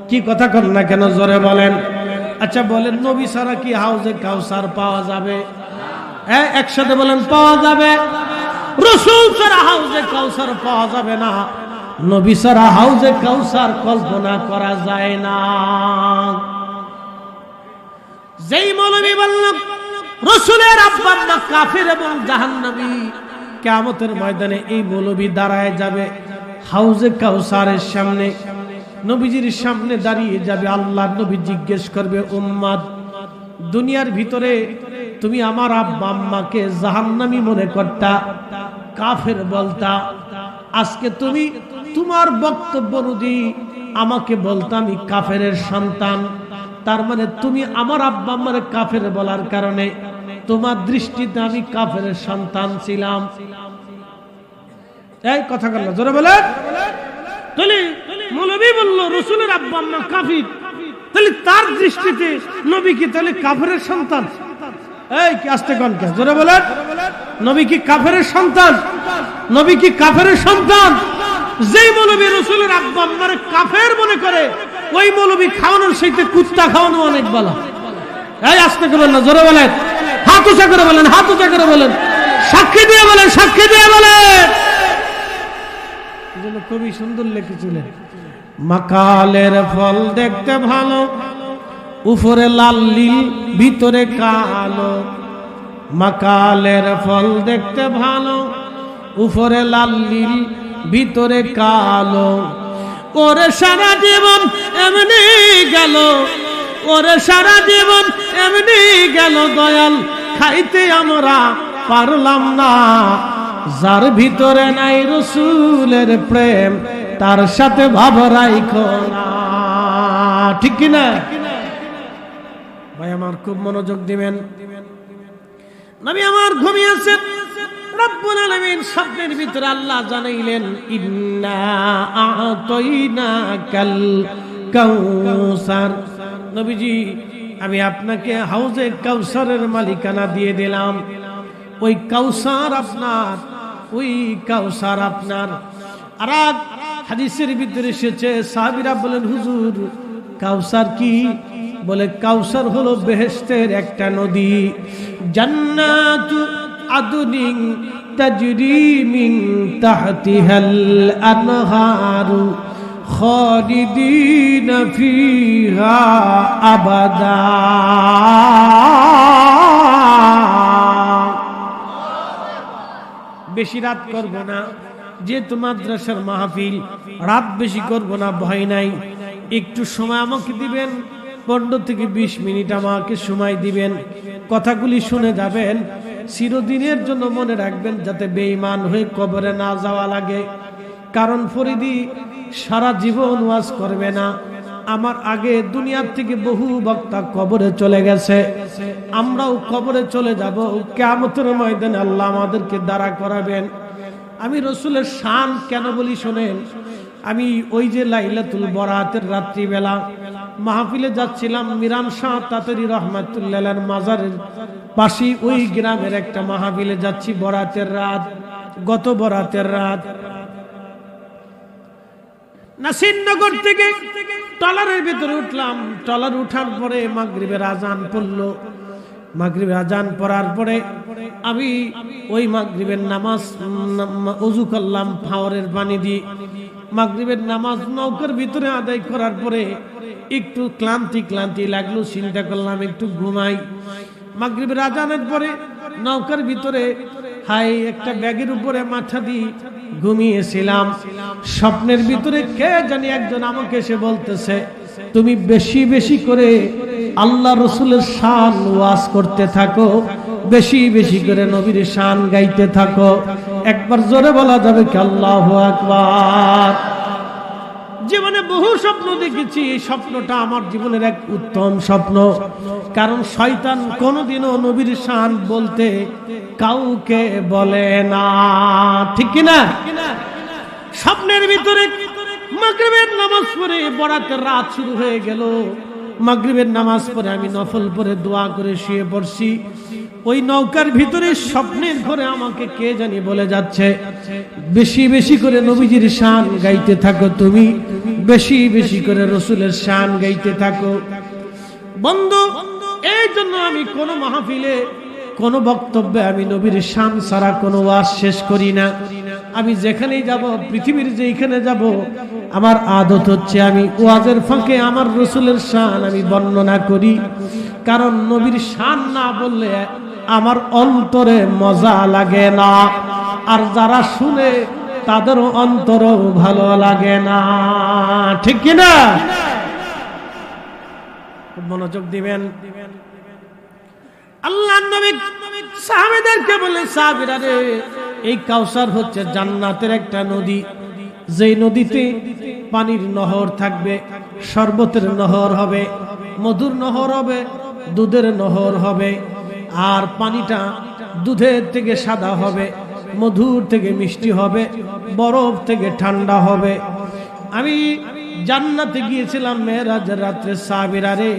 A: কি কথা কর না কেন? জোরে বলেন। আচ্ছা বলেন, নবী ছাড়া কি হাউজে কাউসার পাওয়া যাবে? হ্যাঁ, একসাথে বলেন, পাওয়া যাবে। রাসূল ছাড়া হাউজে কাউসার পাওয়া যাবে না, নবী ছাড়া হাউজে কাউসার কল্পনা করা যায় না। যেই মৌলবী বলল রাসূলের আব্বা আম্মা কাফের এবং জাহান্নামী, কিয়ামতের ময়দানে এই মৌলবী দাঁড়ায় যাবে হাউজে কাউসারের সামনে, নবীজির সামনে দাঁড়িয়ে যাবে। আল্লাহর নবী জিজ্ঞেস করবে, উম্মত, দুনিয়ার ভিতরে তুমি আমার আব্বা আম্মাকে জাহান্নামী মনে করতা, কাফের বলতা, আজকে তুমি তোমার বক্তব্য অনুযায়ী আমাকে বলতা আমি কাফেরের সন্তান। তার মানে তুমি আমার আব্বা আম্মারে কাফের বলার কারণে তোমার দৃষ্টিতে আমি কাফেরের সন্তান ছিলাম। এই কথা বললো, জোরে বলে। মৌলবী বলল রাসূলের আব্বা আম্মা কাফির, তাহলে তার দৃষ্টিতে নবী কি তাহলে কাফেরের সন্তান? এই কি আস্তে কোন কে জোরে বলেন, নবী কি কাফেরের সন্তান? নবী কি কাফেরের সন্তান? যেই মৌলবী রাসূলের আব্বা আম্মারে কাফের মনে করে, ওই মৌলবী খাওয়ানোর সাথে কুত্তা খাওয়ানো অনেক ভালো। এই আস্তে করে বলেন, জোরে বলেন, হাত উঁচা করে বলেন, হাত উঁচা করে বলেন, সাক্ষী দিয়ে বলেন, সাক্ষী দিয়ে বলেন। এজন্য কবি সুন্দর লিখেছিলেন, মাকালের ফল দেখতে ভালো, উপরে লাল নীল ভিতরে কালো। মাকালের ফল দেখতে ভালো, উপরে লাল নীল ভিতরে কালো। ওরে সারা জীবন এমনি গেল, ওরে সারা জীবন এমনি গেল দয়াল, খাইতে আমরা পারলাম না। যার ভিতরে নাই রাসূলের প্রেম, তার সাথে ভাব রাইখো না। ঠিক কি না ভাই? আমার খুব মনোযোগ দিবেন। নবী আমার ঘুমিয়েছেন, রব্বুল আলামিন স্বপ্নের ভিতরে আল্লাহ জানাইলেন, ইন্না আ'তাইনাকাল কাউসার। নবীজি, আমি আপনাকে হাউজে কাউসারের মালিকানা দিয়ে দিলাম। ওই কাউসার আপনার, ওই কাউসার আপনার। আর হাদিসের ভিতরে এসেছে, সাহাবীরা বলেন, হুজুর কাউসার কি? বলে কাউসার হলো বেহেশতের একটা নদী, জান্নাতু আদনিন তাজরি মিন তাহতিহাল আনহারু খালিদিনা ফিহা আবাদা। বেশি রাত করব না, যেহেতু মাদ্রাসার মাহফিল, রাত বেশি করব না, ভয় নাই। একটু সময় আমাকে দিবেন, 15 থেকে 20 মিনিট আমাকে সময় দিবেন। কথাগুলি শুনে যাবেন, চিরদিনের জন্য মনে রাখবেন, যাতে বেঈমান হয়ে কবরে না যাওয়া লাগে। কারণ ফরিদি সারা জীবন ওয়াজ করবে না। আমার আগে দুনিয়ার থেকে বহু বক্তা কবরে চলে গেছে, আমরাও কবরে চলে যাব। কিয়ামতের ময়দানে আল্লাহ আমাদেরকে দাঁড়া করাবেন। আমি রাসূলের শান কেন বলি শোনেন। আমি ওই যে লাইলাতুল বরাতের রাত্রিবেলা মাহফিলে যাচ্ছিলাম, মিরান শাহ তাতারী রহমাতুল্লাহর মাজারের পাশে ওই গ্রামের একটা মাহফিলে যাচ্ছি। বরাতের রাত, গত বরাতের রাত, নাসিরনগর থেকে টলারের ভিতরে উঠলাম। টলার উঠার পরে মাগরিবের আজান পড়লো। মাগরিবের আজান পড়ার পরে আমি ওই মাগরিবের নামাজ ওযু করলাম ফাওয়ারের পানি দিয়ে। মাগরিবের নামাজ নৌকার ভিতরে আদায় করার পরে একটু ক্লান্তি লাগলো, চিন্তা করলাম একটু ঘুমাই। মাগরিবের আজানের পরে নৌকার ভিতরে হাই একটা ব্যাগের উপরে মাথা দিয়ে ঘুমিয়েছিলাম। স্বপ্নের ভিতরে কে জানি একজন আমাকে এসে বলতেছে, তুমি বেশি বেশি করে আল্লাহ রাসূলের শান ওয়াজ করতে থাকো, বেশি বেশি করে নবীর শান গাইতে থাকো। একবার জোরে বলা যাবে কি আল্লাহু আকবার? জীবনে বহু স্বপ্ন দেখেছি, এই স্বপ্নটা আমার জীবনের এক উত্তম স্বপ্ন। কারণ শয়তান কোনোদিনও নবীর শান বলতে কাউকে বলে না। ঠিক কি না? স্বপ্নের ভিতরে মাগরিবের নামাজ পড়ে বরাতের রাত শুরু হয়ে গেল। মাগরিবের নামাজ পড়ে আমি নফল পড়ে দোয়া করে শুয়ে পড়ছি। ওই নৌকার ভিতরে স্বপ্নের ঘরে আমাকে কে জানি বলে যাচ্ছে, বেশি বেশি করে নবীজির শান গাইতে থাকো, তুমি বেশি বেশি করে রাসূলের শান গাইতে থাকো। বন্ধু, এই জন্য আমি কোন মাহফিলে, কোন বক্তব্যে আমি নবীর শান ছাড়া কোনো ওয়াজ শেষ করি না। আমি যেখানেই যাব, পৃথিবীর যেখানে যাব, আমার আদত হচ্ছে আমি ওয়াজের ফাঁকে আমার রাসূলের শান আমি বর্ণনা করি। কারণ নবীর শান না বললে আমার অন্তরে মজা লাগে না, আর যারা শুনে তাদেরও অন্তরও ভালো লাগে না। ঠিক কি না? মনোযোগ দিবেন। আল্লাহর নবী সাহাবীদেরকে বলে, সাহাবীরা রে, এই কাউসার হচ্ছে জান্নাতের একটা নদী, যেই নদীতে পানির নহর থাকবে, শরবতের নহর হবে, মধুর নহর হবে, দুধের নহর হবে। আর পানিটা দুধের থেকে সাদা হবে, মধুর থেকে মিষ্টি হবে, বরফ থেকে ঠান্ডা হবে। আমি জান্নাতে গিয়েছিলাম মেরাজের রাত্রে, সাহাবীরা রে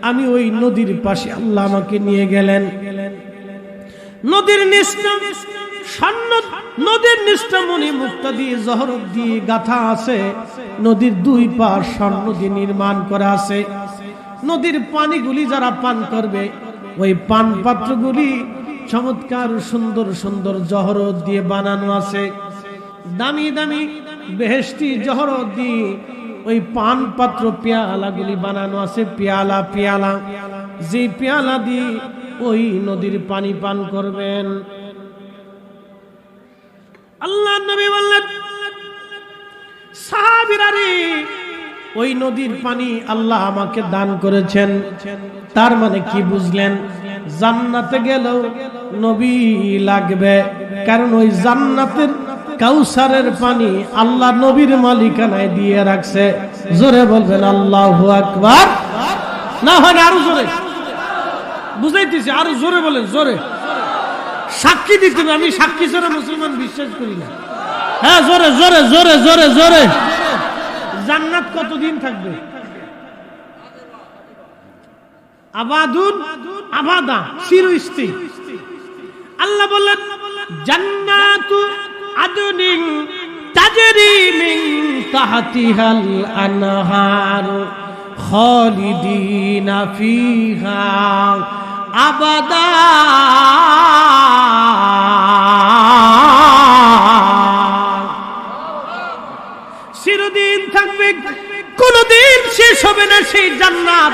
A: আমি ওই নদীর পাশে আল্লাহ আমাকে নিয়ে গেলেন। নদীর নিষ্ঠা স্বর্ণ, নদীর নিষ্ঠা মণি মুক্তা দিয়ে জহরত দিয়ে গাথা আছে। নদীর দুই পার স্বর্ণ দিয়ে নির্মাণ করা আছে। নদীর পানিগুলি যারা পান করবে ওই পান পাত্রগুলি চমৎকার সুন্দর সুন্দর জহরত দিয়ে বানানো আছে। দামি দামি বেহেশতি জহরত দিয়ে ওই পান পাত্র পেয়ালাগুলি বানানো আছে। পেয়ালা পেয়ালা, যে পেয়ালা দিয়ে ওই নদীর পানি পান করবেন। আল্লাহ নবী বললেন, সাহাবীরা রে ওই নদীর পানি আল্লাহ আমাকে দান করেছেন। তার মানে কি বুঝলেন? জান্নাতে গেলেও নবী লাগবে, কারণ ওই জান্নাতের কাউসারের পানি আল্লাহ নবীর মালিকানায় দিয়ে রাখছে। জোরে বলবেন আল্লাহু আকবার। না হয় আরো জোরে বুঝাইতেছি, আরো জোরে বলেন, জোরে। সাক্ষী দিতে আমি সাক্ষী ছাড়া মুসলমান বিশ্বাস করি না। হ্যাঁ জোরে জোরে জোরে জোরে জোরে। জান্নাত কতদিন থাকবে? আবাদুন আবাদা, চিরস্থায়ী। আল্লাহ বললেন জান্নাতু আদনিন তাজরি মিন তাহতিহাল আনহার খালিদিনা ফিহা আবাদা। চিরদিন থাকবে, কোনদিন শেষ হবে না সেই জান্নাত,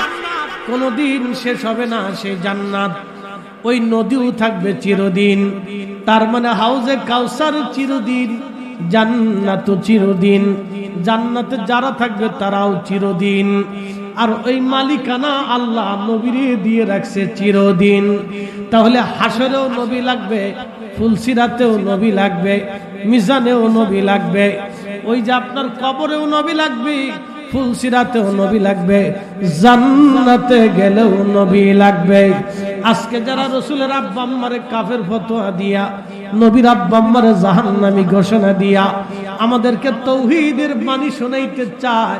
A: কোনদিন শেষ হবে না সেই জান্নাত। ওই নদীও থাকবে চিরদিন। তার মানে হাউজে কাউসার চিরদিন, জান্নাত চিরদিন। জান্নাতে যারা থাকবে তারাও চিরদিন। আর ওই মালিকানা আল্লাহ নবীরে দিয়ে রাখছে চিরদিন। তাহলে হাসরেও নবী লাগবে, ফুলসিরাতেও নবী লাগবে, মিজানেও নবী লাগবে, ওই যে আপনার কবরেও নবী লাগবে, ফুলসিরাতেও নবী লাগবে, জান্নাতে গেলেও নবী লাগবে। আজকে যারা রাসূলের আব্বা আম্মারে কাফের ফতোয়া দিয়া, নবীর আব্বা আম্মারে জাহান্নামী ঘোষণা দিয়া আমাদেরকে তৌহিদের বাণী শোনাইতে চায়,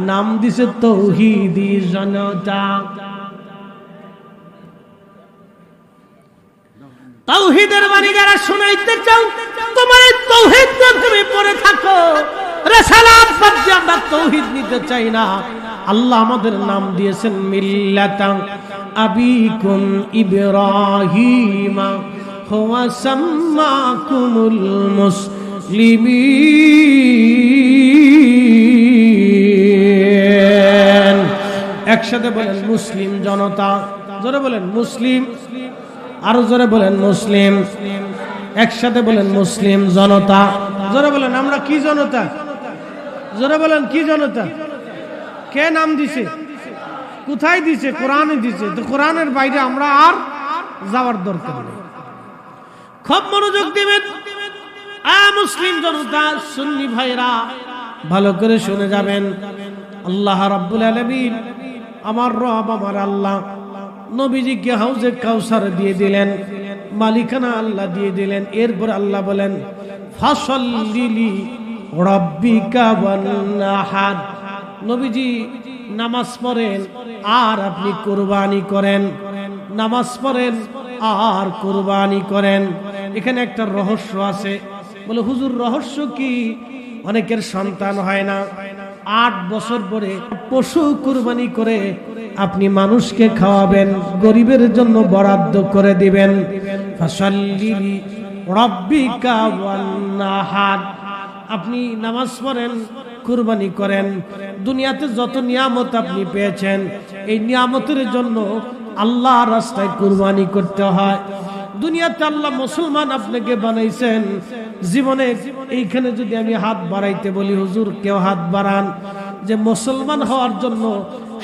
A: নাম দিছে তৌহিদি জনতা। তাওহীদের বাণী যারা শোনাইতে চাও, তোমার এই তাওহীদ তুমি পড়ে থাকো। রিসালাত বাদে আমরা তাওহীদ নিতে চাই না। আল্লাহ আমাদের নাম দিয়েছেন মিল্লাতা আবিকুম ইব্রাহিম হুয়া সাম্মাকুমুল মুসলিমিন। একসাথে বলেন মুসলিম জনতা। জোরে বলেন মুসলিম, আরো জোরে বলেন মুসলিম। একসাথে বলেন মুসলিম জনতা। জোরে বলেন আমরা কি জনতা? জোরে বলেন কি জনতা? কে নাম দিছে? কোথায় দিছে? কোরআনে দিছে। তো কোরআনের বাইরে আমরা আর যাওয়ার দরকার নেই। খুব মনোযোগ দিবেন মুসলিম জনতা, সুন্নি ভাইরা, ভালো করে শুনে যাবেন। আল্লাহ রাব্বুল আলামিন, আমার রব আমার আল্লাহ, নবীজিকে হাউজে কাউসার দিয়ে দিলেন, মালিকানা আল্লাহ দিয়ে দিলেন। এরপর আল্লাহ বলেন ফাসাল্লি রাব্বিকা ওয়ানহার। নবীজি নামাজ পড়েন আর আপনি কুরবানি করেন, নামাজ পড়েন আর কুরবানি করেন। এখানে একটা রহস্য আছে। বলে হুজুর রহস্য কি? অনেকের সন্তান হয় না, 8 বছর পরে পশু কুরবানি করে আপনি মানুষকে খাওয়াবেন, গরিবের জন্য বরাদ্দ করে দিবেন। ফাসাল্লি রাব্বিকা ওয়ানহার। আপনি নামাজ পড়েন, কুরবানি করেন। দুনিয়াতে যত নিয়ামত আপনি পেয়েছেন, এই নিয়ামতের জন্য আল্লাহর রাস্তায় কুরবানি করতে হয়। দুনিয়াতে আল্লাহ মুসলমান আপনাকে বানাইছেন। জীবনে এইখানে যদি আমি হাত বাড়াইতে বলি, হুজুর কেউ হাত বাড়ান, যে মুসলমান হওয়ার জন্য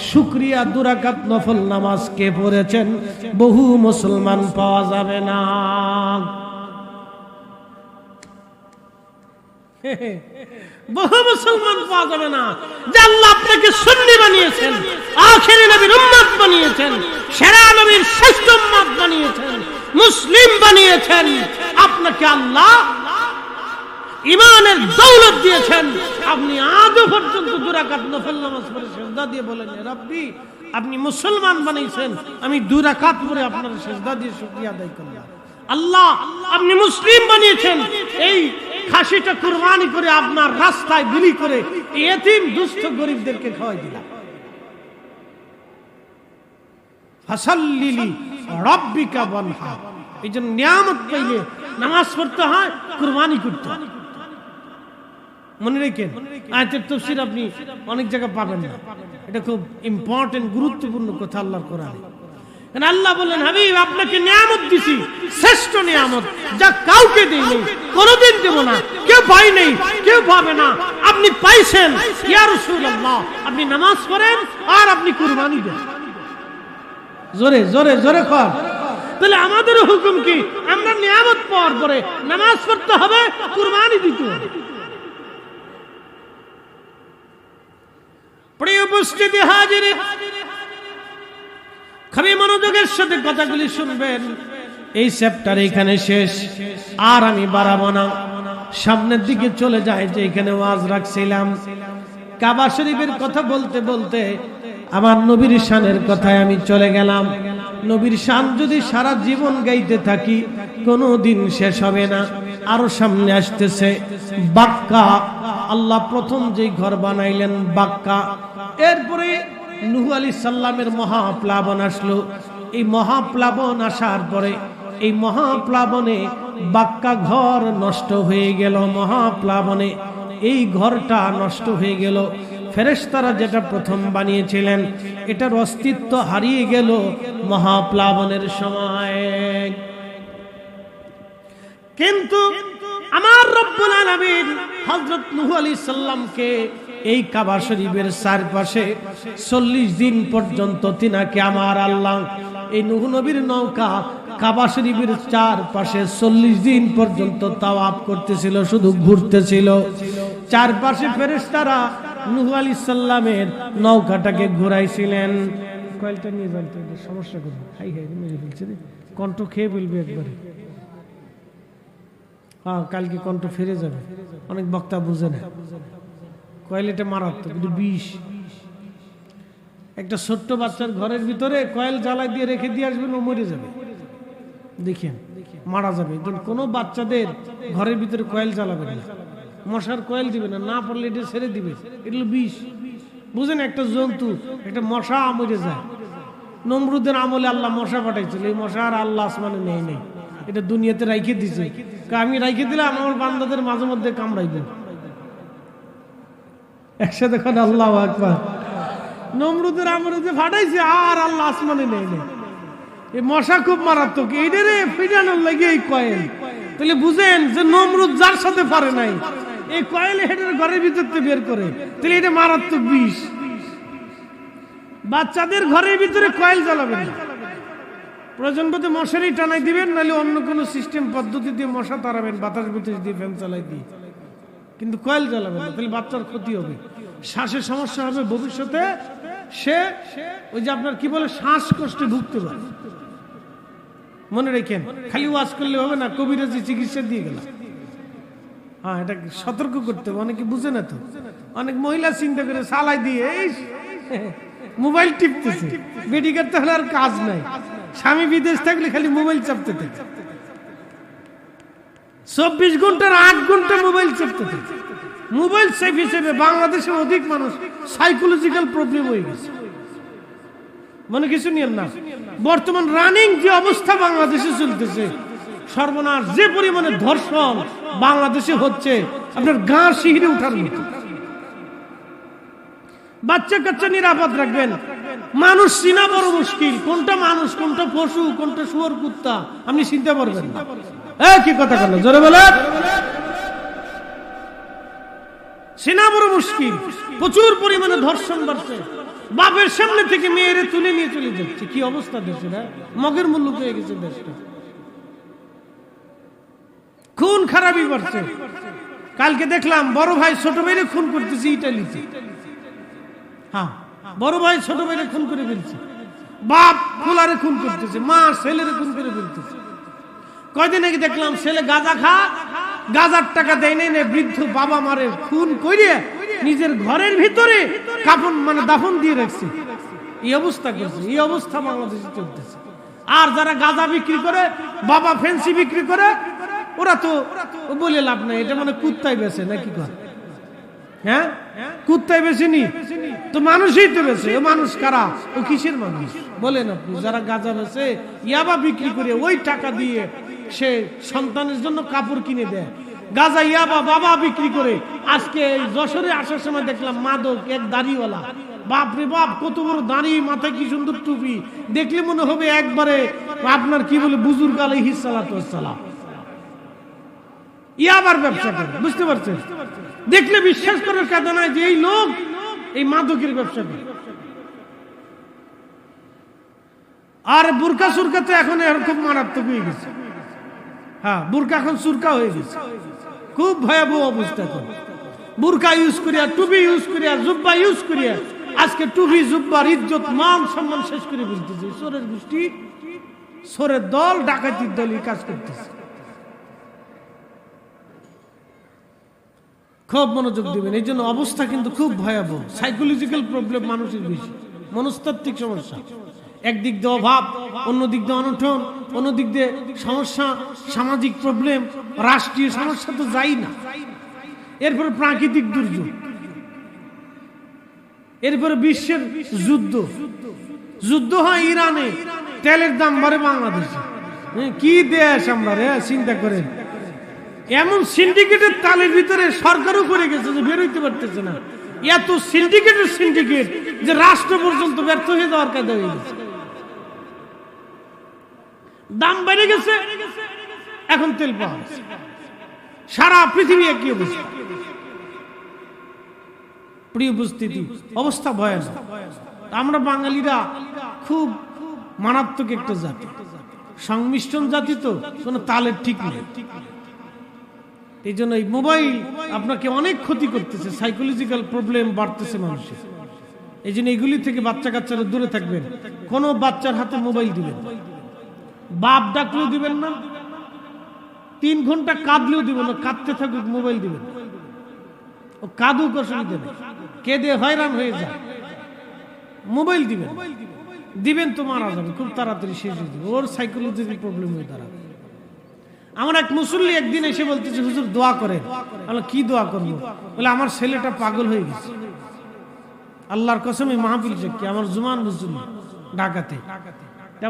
A: শুকরিয়া 2 রাকাত নফল নামাজ কে পড়েছেন, বহু মুসলমান পাওয়া যাবে না। বহু মুসলমান পাওয়া যাবে না। যে আল্লাহ আপনাকে সুন্নি বানিয়েছেন, আখিরি নবীর উম্মত বানিয়েছেন, সেরা নবীর শ্রেষ্ঠ উম্মত বানিয়েছেন, মুসলিম বানিয়েছেন, আপনাকে আল্লাহ ইমানের দৌলত দিয়েছেন, আপনি আজও পর্যন্ত 2 রাকাত নফল নামাজ পড়ে সিজদা দিয়ে বলেন, রব্বি আপনি মুসলমান বানাইছেন, আমি 2 রাকাত পড়ে আপনার সিজদা দিয়ে শুকরিয়া আদায় করলাম। আল্লাহ আপনি মুসলিম বানিয়েছেন, এই খাসিটা কুরবানি করে আপনার রাস্তায় বিলি করে এতিম দুস্থ গরিবদেরকে খাওয়াই দিলাম। ফাসাল্লিলি রাব্বিকা ওয়ানহার। এই জন্য নিয়ামত পাইলে নামাজ পড়তে হয়, কুরবানি করতে হয়। মনে রেখেন, আয়াতের তাফসীর আপনি অনেক জায়গায় পাবেন না, এটা খুব ইম্পর্টেন্ট গুরুত্বপূর্ণ কথা আল্লাহর কোরআনে। কারণ আল্লাহ বলেন, হাবিব আপনাকে নিয়ামত দিছি, শ্রেষ্ঠ নিয়ামত যা কাউকে দেইনি, কোনোদিন দেব না, কেউ পাই নাই, কেউ পাবে না, আপনি পাইছেন। ইয়া রাসূলুল্লাহ আপনি নামাজ পড়েন আর আপনি কুরবানি দেন। জোরে জোরে জোরে কর। তাহলে আমাদের হুকুম কি? আমরা নিয়ামত পাওয়ার পরে নামাজ পড়তে হবে, কুরবানি দিতে হবে। প্রিয় উপস্থিতি হাজির, খুবই মনোযোগের সাথে কথাগুলি শুনবেন। এই চ্যাপ্টার এখানে শেষ, আর আমি বাড়াবো না, সামনের দিকে চলে যায়। যে এখানে ওয়াজ রাখছিলাম কাবা শরীফের কথা বলতে বলতে আমার নবীর শানের কথায় আমি চলে গেলাম। নবীর শান যদি সারা জীবন গাইতে থাকি কোনোদিন শেষ হবে না। আরো সামনে আসতেছে বাক্কা, আল্লাহ প্রথম যে ঘর বানাইলেন বাক্কা। এরপরে নূহ আলাইহিস সালামের মহাপ্লাবন আসলো। এই মহাপ্লাবন আসার পরে এই মহাপ্লাবনে বাক্কা ঘর নষ্ট হয়ে গেল। মহাপ্লাবনে এই ঘরটা নষ্ট হয়ে গেল। ফেরেশতারা যেটা প্রথম বানিয়েছিলেন এটার অস্তিত্ব হারিয়ে গেল মহাপ্লাবনের সময়। কিন্তু আমার রব্বুল আলামিন হযরত নূহ আলাইহিস সালামকে এই কাবা শরীফের চারপাশে 40 দিন পর্যন্ত তিনাকে আমার আল্লাহ এই নূহ নবীর নৌকা কাবা শরীফের চারপাশে 40 দিন পর্যন্ত তাওয়াফ করতেছিল, শুধু ঘুরতেছিল। চারপাশে ফেরেশতারা নূহ আলাইহিস সালামের নৌকাটাকে ঘুরাইছিলেন। কয়েলটা নিয়ে যান তো, সমস্যা করবে। হাই হাই মেরে ফেলছে রে, কণ্ঠ খেয়ে ফেলবে একবারে। হ্যাঁ, কালকে কণ্ঠ ফিরে যাবে, অনেক বক্তা বুঝে না। কয়েল এটা মারাত্মক, কিন্তু বিষ। একটা ছোট্ট বাচ্চার ঘরের ভিতরে কয়েল জ্বালাই দিয়ে রেখে দিয়ে আসবেন, ও মরে যাবে, দেখেন মারা যাবে। কোনো বাচ্চাদের ঘরের ভিতরে কয়েল জ্বালাবেন না, মশার কয়েল দিবে না, না পারলে এটা ছেড়ে দিবে, এগুলো বিষ। বুঝেন, একটা জন্তু, একটা মশা মরে যায়। নমরুদের আমলে আল্লাহ মশা পাঠাইছিল, এই মশা আর আল্লাহ আসমানে নেই নেই, এটা দুনিয়াতে রাইখে দিছে। আমি রাইখে দিলাম, আমার বান্দাদের মাঝে মধ্যে কামড়াইব। একসাথে এখন আল্লাহু আকবার। নমরুদের আমলে যে ফাটাইছে আর আল্লাহ আসমানে নেই নেই, এই মশা খুব মারাত্মক। এইটারে ফিটানোর লাগে এই কয়েল। তাহলে বুঝেন যে নমরুদ যার সাথে পারে নাই, এই কয়েল হেডের ঘরের ভিতর থেকে বের করে, তাহলে এটা মারাত্মক বিষ। বাচ্চাদের ঘরের ভিতরে কয়েল জ্বালাবেন না, প্রয়োজন বোধে মশারি টানাই দিবেন, নাহলে অন্য কোনো সিস্টেম পদ্ধতি দিয়ে মশা তাড়াবেন, বাতাস বুতাস দিয়ে, ফ্যান চালাই দিয়ে, কিন্তু কয়েল জ্বালাবেন না, তাহলে বাচ্চার ক্ষতি হবে, শ্বাসের সমস্যা হবে। ভবিষ্যতে সে ওই যে আপনার কি বলে শ্বাসকষ্টে ভুগতে পারে। মনে রেখেন, খালি ওয়াজ করলে হবে না, কবিরাজি চিকিৎসা দিয়ে গেল। হ্যাঁ, এটা সতর্ক করতে হবে, অনেকে বুঝে না তো। অনেক মহিলা চিন্তা করে সালাই দিয়ে এই মোবাইল টিপতেছে, বেডিকার তাহলে আর কাজ নাই, স্বামী বিদেশ থাকলে খালি মোবাইল চাপতে থাকে, 24 ঘন্টার 8 ঘন্টা মোবাইল চাপতে থাকে। মোবাইল সেফ হিসেবে বাংলাদেশে অধিক মানুষ সাইকোলজিক্যাল প্রবলেম হয়ে গেছে। মনে কিছু নিয়েন না, বর্তমান রানিং যে অবস্থা বাংলাদেশে চলতেছে, সর্বনাশ, যে পরিমাণে ধর্ষণ বাংলাদেশে হচ্ছে, আপনার গা শিহরে উঠার মতো। বাচ্চা কাচ্চা নিরাপদ রাখবেন। মানুষ চিনা বড় মুশকিল, কোনটা মানুষ, কোনটা পশু, কোনটা শুয়োর কুত্তা আপনি চিনতে পারবেন না। কি কথা বলেন, জোরে বলেন। চিনা বড় মুশকিল, প্রচুর পরিমাণে ধর্ষণ বাড়ছে। বাপের সামনে থেকে মেয়েরে তুলে নিয়ে চলে যাচ্ছে, কি অবস্থা দেশে, মগের মূল্য হয়ে গেছে দেশটা। খুন খারাপি বাড়ছে। কালকে দেখলাম বড় ভাই ছোট ভাইরে খুন করতেছে ইটালিতে। হ্যাঁ, বড় ভাই ছোট ভাইরে খুন করে ফেলছে, বাপ ফুলারে খুন করতেছে, মা ছেলেরে খুন করে ফেলতেছে। কয়দিন আগে দেখলাম ছেলে গাঁজা খা, গাঁজার টাকা দেয় নাই, বৃদ্ধ বাবা মারে খুন করে নিজের ঘরের ভিতরে কাফন মানে দাফন দিয়ে রাখছে। এই অবস্থা করছে, এই অবস্থা বাংলাদেশে চলতেছে। আর যারা গাঁজা বিক্রি করে, বাবা ফেন্সি বিক্রি করে, ওরা তো বলে লাভ নাই, এটা মানে কুত্তায় বেছে নাকি কর, হ্যাঁ কুত্তায় বেছেনি তো মানুষই তো বেছে। ও মানুষ কারা? ও কিসের মানুষ বলেন আপনি? যারা গাঁজা বেছে, ইয়াবা বিক্রি করে ওই টাকা দিয়ে সে সন্তানের জন্য কাপড় কিনে দেয়। গাঁজা ইয়াবা বাবা বিক্রি করে। আজকে যশোরে আসার সময় দেখলাম মাদক এক দাড়িওয়ালা, বাপরে বাপ কত বড় দাড়ি, মাথায় কি সুন্দর টুপি, দেখলে মনে হবে একবারে আপনার কি বলে বুজুর্গ আলাইহিস সালাতু ওয়াস সালাম। ইয়াবার ব্যবসা করে, বুঝতে পারছেন? দেখলে বিশ্বাস করার কথা নয় যে এই লোক এই মাদকের ব্যবসা করে। আর বুরকা সুরকা তো এখন এরকম মারাত্মক হয়ে গেছে। হ্যাঁ, বুরকা এখন সুরকা হয়ে গেছে, খুব ভয়াবহ অবস্থা। এখন বুরকা ইউজ করিয়া, টুপি ইউজ করিয়া, জুব্বা ইউজ করিয়া আজকে টুপি জুব্বার ইজ্জত মান সম্মান শেষ করে বুঝতেছে। চোরের গোষ্ঠী, চোরের দল, ডাকাতির দল এই কাজ করতেছে। খুব মনোযোগ দিবেন, এই জন্য অবস্থা কিন্তু খুব ভয়াবহ। সাইকোলজিক্যাল প্রবলেম মানুষের বেশি, মনস্তাত্ত্বিক সমস্যা। একদিক দিয়ে অভাব, অন্য দিক দিয়ে অনটন, অন্য দিক দিয়ে সমস্যা, সামাজিক প্রবলেম, রাষ্ট্রীয় সমস্যা তো যাই না। এরপরে প্রাকৃতিক দুর্যোগ, এরপরে বিশ্বের যুদ্ধ। যুদ্ধ হয় ইরানে, তেলের দাম বাড়ে বাংলাদেশে। কি দেশ আমরা রে, চিন্তা করেন। এমন সিন্ডিকেটের তালের ভিতরে সরকারও করে গেছে যে বেরোইতে পারতেছে না। এত সিন্ডিকেট যে রাষ্ট্র পর্যন্ত ব্যর্থ হয়ে যাওয়ার কাজ হয়ে গেছে। দাম বেড়ে গেছে, এখন তেল পাওয়া যাচ্ছে। সারা পৃথিবী একই অবস্থা। প্রিয় উপস্থিতি, অবস্থা ভয়ানক। আমরা বাঙালিরা খুব মারাত্মক একটা জাতি, সংমিশ্রণ জাতি, তো কোনো তালের ঠিক নেই। এই জন্য এই মোবাইল আপনাকে অনেক ক্ষতি করতেছে, সাইকোলজিক্যাল প্রবলেম বাড়তেছে মানুষের। এই জন্য এগুলি থেকে বাচ্চা কাচ্চারা দূরে থাকবেন। কোনো বাচ্চার হাতে মোবাইল দিবেন, বাপ ডাকলেও দিবেন না, 3 ঘন্টা কাঁদলেও দিবেন না, কাঁদতে থাকুক মোবাইল দিবেন। ও কাঁদুক, অসুবিধা নেই, কেঁদে হয়রান হয়ে যায়, মোবাইল দিবেন। দিবেন তো মারা যাবে, খুব তাড়াতাড়ি শেষ হয়ে যাবে, ওর সাইকোলজিক্যাল প্রবলেম হয়ে দাঁড়াবে। আমার এক মুসল্লি একদিন এসে বলতেছে, হুজুর দোয়া করেন। বলে কি দোয়া করবো? বলে আমার ছেলেটা পাগল হয়ে গেছে। আল্লাহর কসম, এই মাহফিল কি আমার জুমান মুসল্লি ঢাকাতে।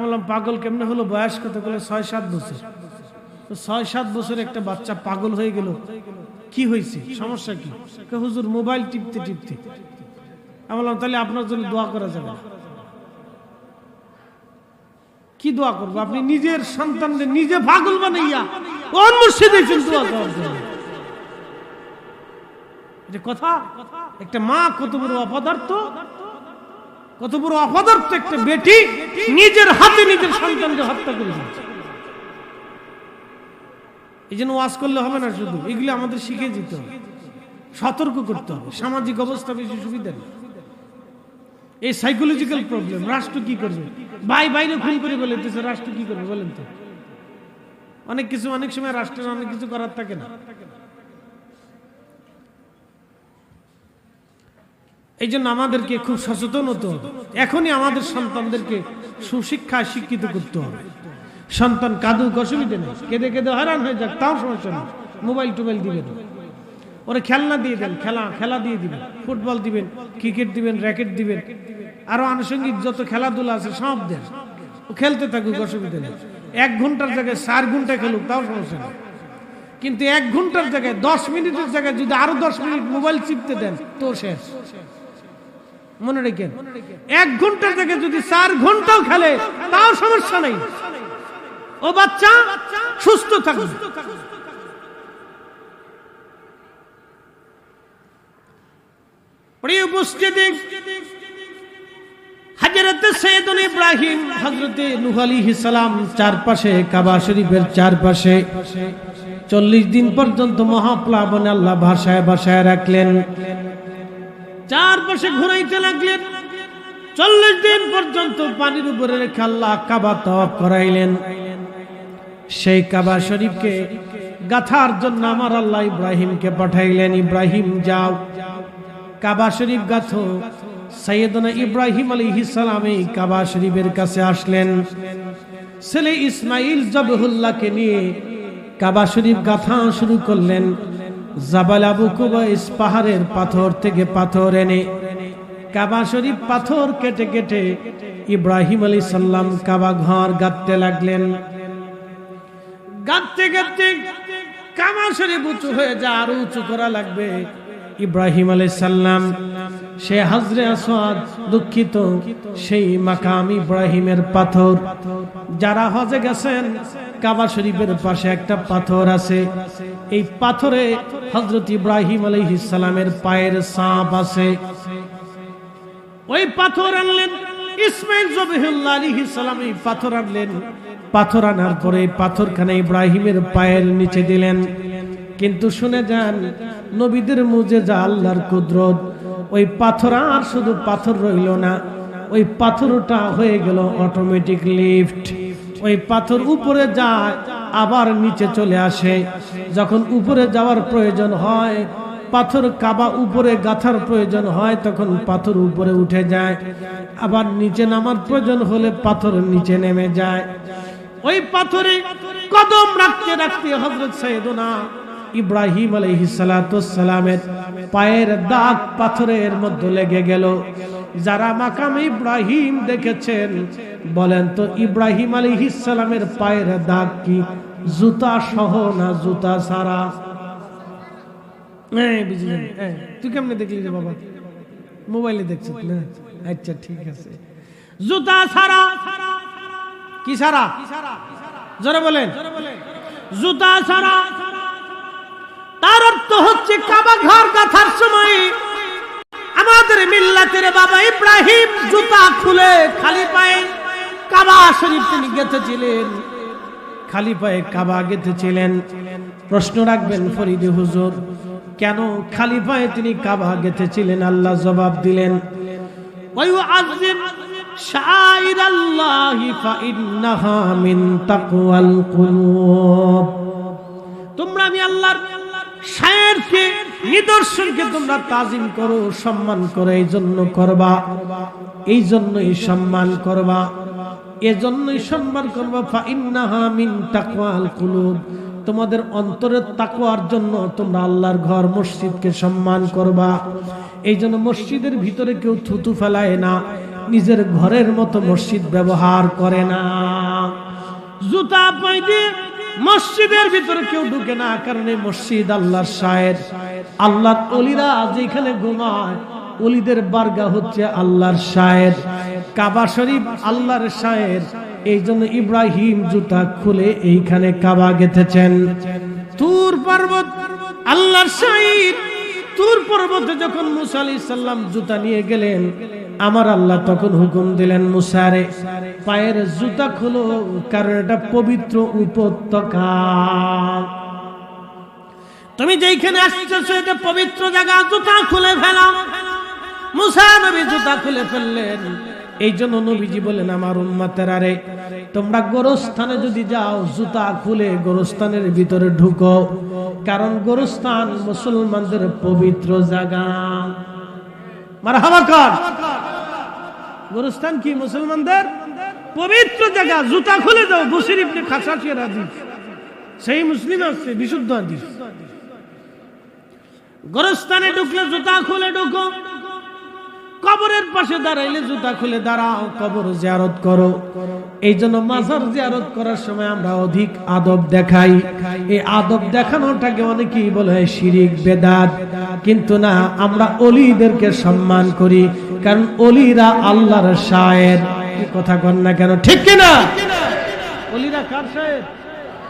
A: বললাম পাগল কেমনে হলো, বয়স কত? বলে 6-7 বছর। 6-7 বছর একটা বাচ্চা পাগল হয়ে গেল, কি হয়েছে, সমস্যা কি? হুজুর মোবাইল টিপতে টিপতে। আমি বললাম তাহলে আপনার জন্য দোয়া করা যাবে না। কি দোয়া করবো? আপনি নিজের সন্তানদের নিজে পাগল বানাইয়া কোন মুর্শিদে দোয়া করার জন্য? এটা কথা? একটা মা কত বড় অপদার্থ, কত বড় অপদার্থ একটা বেটি নিজের হাতে নিজের সন্তানকে হত্যা করে দিয়েছে। এই জন্য ওয়াজ করলে হবে না, শুধু এগুলো আমাদের শিখে যেতে হবে, সতর্ক করতে হবে। সামাজিক অবস্থা বেশি সুবিধা নেই। এই সাইকোলজিক্যাল প্রবলেম, রাষ্ট্র কি করবে? ভাই বাইরে খুন করে বলে দিতেছে, রাষ্ট্র কি করবে বলেন তো? অনেক কিছু, অনেক সময় রাষ্ট্রের অনেক কিছু করার থাকে না। এই জন্য আমাদেরকে খুব সচেতন হতে হবে। এখনই আমাদের সন্তানদেরকে সুশিক্ষায় শিক্ষিত করতে হবে। সন্তান কাঁদুক, অসুবিধা নেই, কেঁদে কেঁদে হয়রান হয়ে যাক, তাও সমস্যা নেই। মোবাইল টোবাইল দিবেন, ওরা খেলনা দিয়ে দেন, খেলা দিয়ে দিবেন, ফুটবল দিবেন, ক্রিকেট দিবেন, র্যাকেট দিবেন, আরো আনুষঙ্গিক যত খেলাধুলা আছে সব দেন, ও খেলতে থাকুক, অসুবিধা নেই। 1 ঘন্টার জায়গায় 4 ঘন্টা খেলুক, তাও সমস্যা নেই। কিন্তু 1 ঘন্টার জায়গায় 10 মিনিটের জায়গায় যদি আরো 10 মিনিট মোবাইল চিপতে দেন তো শেষ। মনে রেখেন, 1 ঘন্টার জায়গায় যদি 4 ঘন্টাও খেলে তাও সমস্যা নেই, ও বাচ্চা সুস্থ থাকবে। প্রিয় উপস্থিতি, হযরত সৈয়দনা ইব্রাহিম, হযরত নূহ আলাইহিস সালাম চারপাশে, কাবা শরীফের চারপাশে 40 দিন পর্যন্ত মহাপ্লাবনে আল্লাহ ভাষায় ভাষায় রাখলেন, চারপাশে ঘুরাইতে লাগলেন। 40 দিন পর্যন্ত পানির উপরে রেখে আল্লাহ কাবা তাওয়াফ করাইলেন। সেই কাবা শরীফকে গাথার জন্য আমার আল্লাহ ইব্রাহিমকে পাঠাইলেন, ইব্রাহিম যাও কাবা শরীফ গাথো। সাইয়েদনা ইব্রাহিম আলাইহিস সালাম এই কাবা শরীফের কাছে আসলেন, ছেলে ইসমাইল জবহুল্লাহকে নিয়ে কাবা শরীফ গাথা শুরু করলেন। জাবাল আবু কুবাইস পাহাড়ের পাথর থেকে পাথর এনে কাবা শরীফ পাথর কেটে কেটে ইব্রাহিম আলাইহিস সালাম কাবা ঘর গাঁথতে লাগলেন। গাঁথতে গাঁথতে কাবা শরীফ উঁচু হয়ে যায়, আরো উঁচু করা লাগবে। ইব্রাহিম আলাইহিস সালাম সে হাজরে আসওয়াদ, দুঃখিত সেই মাকাম ইব্রাহিমের পাথর, যারা হজে গেছেন কাবা শরীফের পাশে একটা পাথর আছে, এই পাথরে হযরত ইব্রাহিম আলাইহিস সালামের পায়ের ছাপ আছে। ওই পাথর আনলেন ইসমাইল জবহুল্লাহ আলাইহিস সালাম, এই পাথর আনলেন। পাথর আনার পরে পাথরখানা ইব্রাহিমের পায়ের নিচে দিলেন। কিন্তু শুনে যান, নবীদের মুজিজা, আল্লাহর কুদরত, ওই পাথর আর শুধু পাথর রইল না, ওই পাথরটা হয়ে গেল অটোমেটিক লিফট। ওই পাথর উপরে যায় আবার নিচে চলে আসে। যখন উপরে যাওয়ার প্রয়োজন হয়, পাথর কাবা উপরে গাথার প্রয়োজন হয়, তখন পাথর উপরে উঠে যায়। আবার নিচে নামার প্রয়োজন হলে পাথর নিচে নেমে যায়। ওই পাথরে কদম রাখতে রাখতে হযরত সাইয়েদনা ইব্রাহিম আলাইহিস সালাতু ওয়াস সালামের পায়ের দাগ পাথরের মধ্যে লেগে গেল। যারা মাকাম ইব্রাহিম দেখেছেন বলেন তো, ইব্রাহিম আলাইহিস সালামের পায়ের দাগ কি জুতা সহ না জুতা ছাড়া? বুঝলেন? তুই কেমনে দেখলি রে বাবা? মোবাইলে দেখছিস না? আচ্ছা ঠিক আছে। জুতা ছাড়া। কি ছাড়া? জোরে বলেন। জুতা ছাড়া। তার অর্থ হচ্ছে কাবা ঘর গাঁথার সময় আমাদের মিল্লাতের বাবা ইব্রাহিম জুতা খুলে খালি পায়ে কাবা শরীফ তিনি গেঁথেছিলেন, খালি পায়ে কাবা গেঁথেছিলেন। প্রশ্ন রাখবেন ফরিদে হুজুর, কেন খালি পায়ে তিনি কাবা গেঁথেছিলেন? আল্লাহ জবাব দিলেন, ওয়ায়ুআযিম শাআইরাল্লাহি ফাইন্নাহা মিন তাকওয়াল কুলুব। তোমরা আমি আল্লাহর শায়েরকে, নিদর্শনকে তোমরা তাজিম করো, সম্মান করো। এই জন্য করবা, এই জন্যই সম্মান করবা, এজন্যই সম্মান করবা। ফাইন্নাহা মিন তাকওয়াল কুলুব, তোমাদের অন্তরের তাকওয়ার জন্য তোমরা আল্লাহর ঘর মসজিদকে সম্মান করবা। এই জন্য মসজিদের ভিতরে কেউ থুতু ফেলায় না, নিজের ঘরের মতো মসজিদ ব্যবহার করে না। জুতা পায়ে দিয়ে মসজিদের ভিতরে কেউ ঢুকে না, কারণ এই মসজিদ আল্লাহর শায়ের। আল্লাহর ওলিরা যেখানে ঘুমায়, ওলিদের বারগা হচ্ছে আল্লাহর শায়ের। কাবা শরীফ আল্লাহর শায়ের। এই জন্য ইব্রাহিম জুতা খুলে এইখানে কাবা গেঁথেছেন। তুর পর্বত আল্লাহর শায়ের। তুর পর্বতে যখন মুসা আলাইহিস সালাম জুতা নিয়ে গেলেন, আমার আল্লাহ তখন হুকুম দিলেন, মুসারে পায়ের জুতা খুলো, কারণ এটা পবিত্র উপত্যকা। তুমি যেখানে আসছো এটা পবিত্র জায়গা, জুতা খুলে ফেলো। মুসা নবী জুতা খুলে ফেললেন। এই জন্য নবীজি বলেন, আমার উম্মতেরা রে, তোমরা গোরস্থানে যদি যাও জুতা খুলে গোরস্থানের ভিতরে ঢুকো, কারণ গোরস্থান মুসলমানদের পবিত্র জায়গা। মারহাবা কর। গোরস্থান কি মুসলমানদের পবিত্র জায়গা। জুতা খুলে দাও। বশির ইবনে খাসাসির হাদিস, সেই মুসলিম আছে, বিশুদ্ধ হাদিস। গোরস্থানে ঢুকলে জুতা খুলে ঢুকো। কবরের পাশে দাঁড়াইলে জুতা খুলে দাঁড়াও, কবর জিয়ারত করো। এই জন্য মাজার জিয়ারত করার সময় আমরা অধিক আদব দেখাই। এই আদব দেখানোটাকে অনেকেই বলে হয় শিরিক, বেদাত, কিন্তু না, আমরা ওলিদেরকে সম্মান করি, কারণ ওলিরা আল্লাহর শায়ের। কি কথা কন না কেন, ঠিক কিনা? ওলিরা কার শায়ের?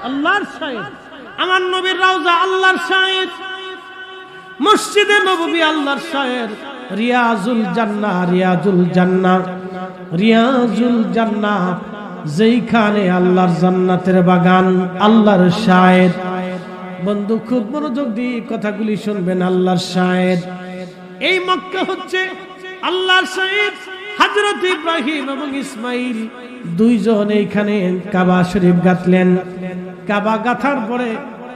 A: আল্লাহর শায়ের। আমার নবীর রওজা আল্লাহর শায়ের, মসজিদে নববী আল্লাহর শায়ের। রিয়াজুল জান্নাহ, রিয়াজুল জান্নাহ, রিয়াজুল জান্নাহ, যেইখানে আল্লাহর জান্নাতের বাগান, আল্লাহর শায়ের। বন্ধু খুব মনোযোগ দিয়ে কথাগুলি শুনবেন। আল্লাহর শায়ের। এই মক্কা হচ্ছে আল্লাহর শায়ের। হযরত ইব্রাহিম এবং ইসমাইল দুইজন এইখানে কাবা শরীফ গাঁথলেন। কাবা গাঁথার পরে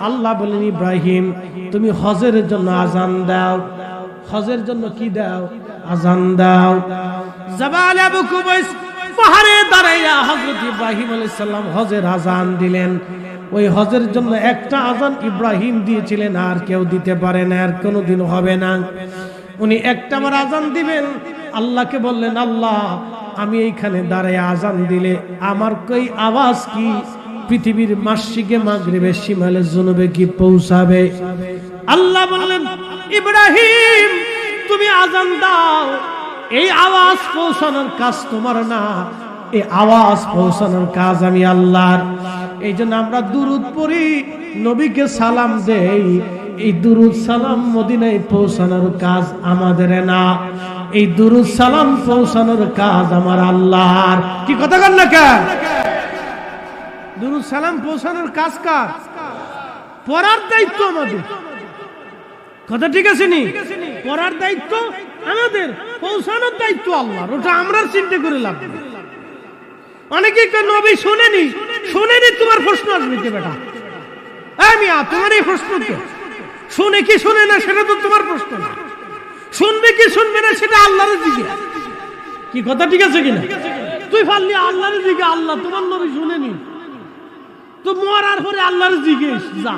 A: আল্লাহ বলেন, ইব্রাহিম তুমি হজের জন্য আজান দাও। হজের জন্য কি দাও? আজান দাও। জাবাল আবু কুবাইস পাহাড়ে দাঁড়াইয়া হযরত ইব্রাহিম আলাইহিস সালাম হজের আজান দিলেন। ওই হজের জন্য একটা আজান ইব্রাহিম দিয়েছিলেন, আর কেউ দিতে পারে না, আর কোনোদিন হবে না। উনি একটাবার আজান দিবেন, আল্লাহকে বললেন, আল্লাহ আমি এইখানে দাঁড়ায় আজান দিলে আমার কই আওয়াজ কি পৃথিবীর মাশরিকে মাগরিবে শিমালে জুনুবে কি পৌঁছাবে? আল্লাহ বললেন, ইব্রাহিম তুমি আজান দাও, এই আওয়াজ পৌঁছানোর কাজ তোমার না, এই আওয়াজ পৌঁছানোর কাজ আমি আল্লাহর। এই জন্য আমরা দুরুদ পড়ি, নবীকে সালাম দেই। এই দুরুদ সালাম মদিনায় পৌঁছানোর কাজ আমাদের না, এই দুরুদ সালাম পৌঁছানোর কাজ আমার আল্লাহর। কি কথা কন না কেন? দুরুদ সালাম পৌঁছানোর কাজ কার? পড়ার দায়িত্ব আমাদের। কথা ঠিক আছে নি? পড়ার দায়িত্ব আমাদের, পৌঁছানোর দায়িত্ব আল্লাহর। ওটা আমরা চিন্তা করে লাভ নেই। অনেকে নবী শুনেনি, শুনেনি তোমার প্রশ্ন আসবে কি বেটা? আমি তোমার এই প্রশ্ন তো শুনে কি শুনে না সেটা তো তোমার প্রশ্ন না। শুনবে কি শুনবে না সেটা আল্লাহর দিকে। কি কথা ঠিক আছে কিনা? তুই পারলি আল্লাহর দিকে, আল্লাহ তোমার নবী শুনেনি তো মরার পরে আল্লাহর দিকে যা।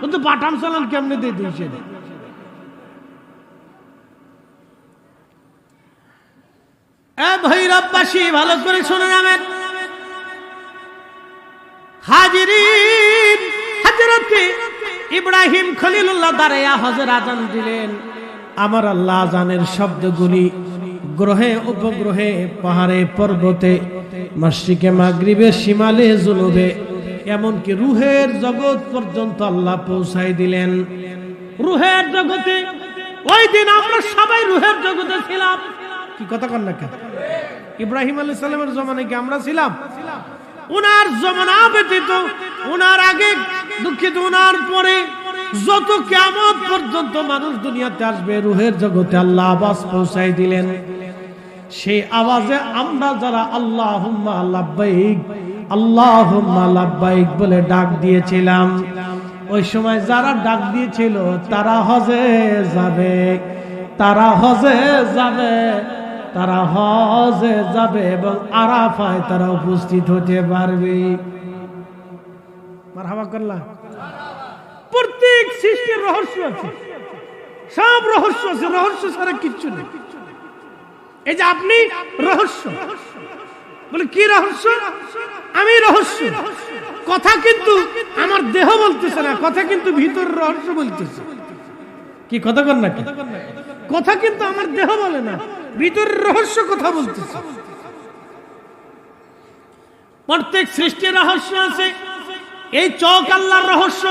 A: ও তো পাঠান চালান কেমনে দিয়ে দিয়েছে। ভৈরববাসী ভালো করে শুনে যাবেন। হাজিরিন, হযরত ইব্রাহিম খলিলুল্লাহ দাঁড়াইয়া হজের আজান দিলেন। আমার আল্লাহ আজানের শব্দগুলি গ্রহে উপগ্রহে পাহাড়ে পর্বতে মাশরিকে মাগরিবে শিমালে জুনুবে এমনকি রুহের জগৎ পর্যন্ত আল্লাহ পৌঁছাই দিলেন। রুহের জগতে ওই দিন আমরা সবাই রুহের জগতে ছিলাম। কি কথা কন না কেন? ইব্রাহিম আলাইহিস সালামের জমানায় কি আমরা ছিলাম? উনার জমানা ব্যতীত, উনার আগে দুঃখিত উনার পরে যত কিয়ামত পর্যন্ত মানুষ দুনিয়াতে আসবে, রুহের জগতে আল্লাহ আওয়াজ পৌঁছাই দিলেন। সেই আওয়াজে আমরা যারা আল্লাহুম্মা লাব্বাইক আল্লাহুম্মা লাব্বাইক বলে ডাক দিয়েছিলাম, ওই সময় যারা ডাক দিয়েছিল তারা হজে যাবে, তারা হজে যাবে, তারা হজে যাবে এবং আরাফায় তারা উপস্থিত হতে পারবে। মারহাবা করলা। প্রত্যেক সৃষ্টির রহস্য আছে, সব রহস্য আছে, রহস্য ছাড়া কিচ্ছু নেই। এই যে আপনি রহস্য বলে, কি রহস্য? আমি রহস্য। কথা কিন্তু আমার দেহ বলতেছে না, কথা কিন্তু ভিতর রহস্য বলতেছে। কি কথা কর না? কথা কিন্তু আমার দেহ বলে না, ভিতরের রহস্য কথা বলতেছে। প্রত্যেক সৃষ্টির রহস্য আছে। এই চোখ আল্লাহর রহস্য।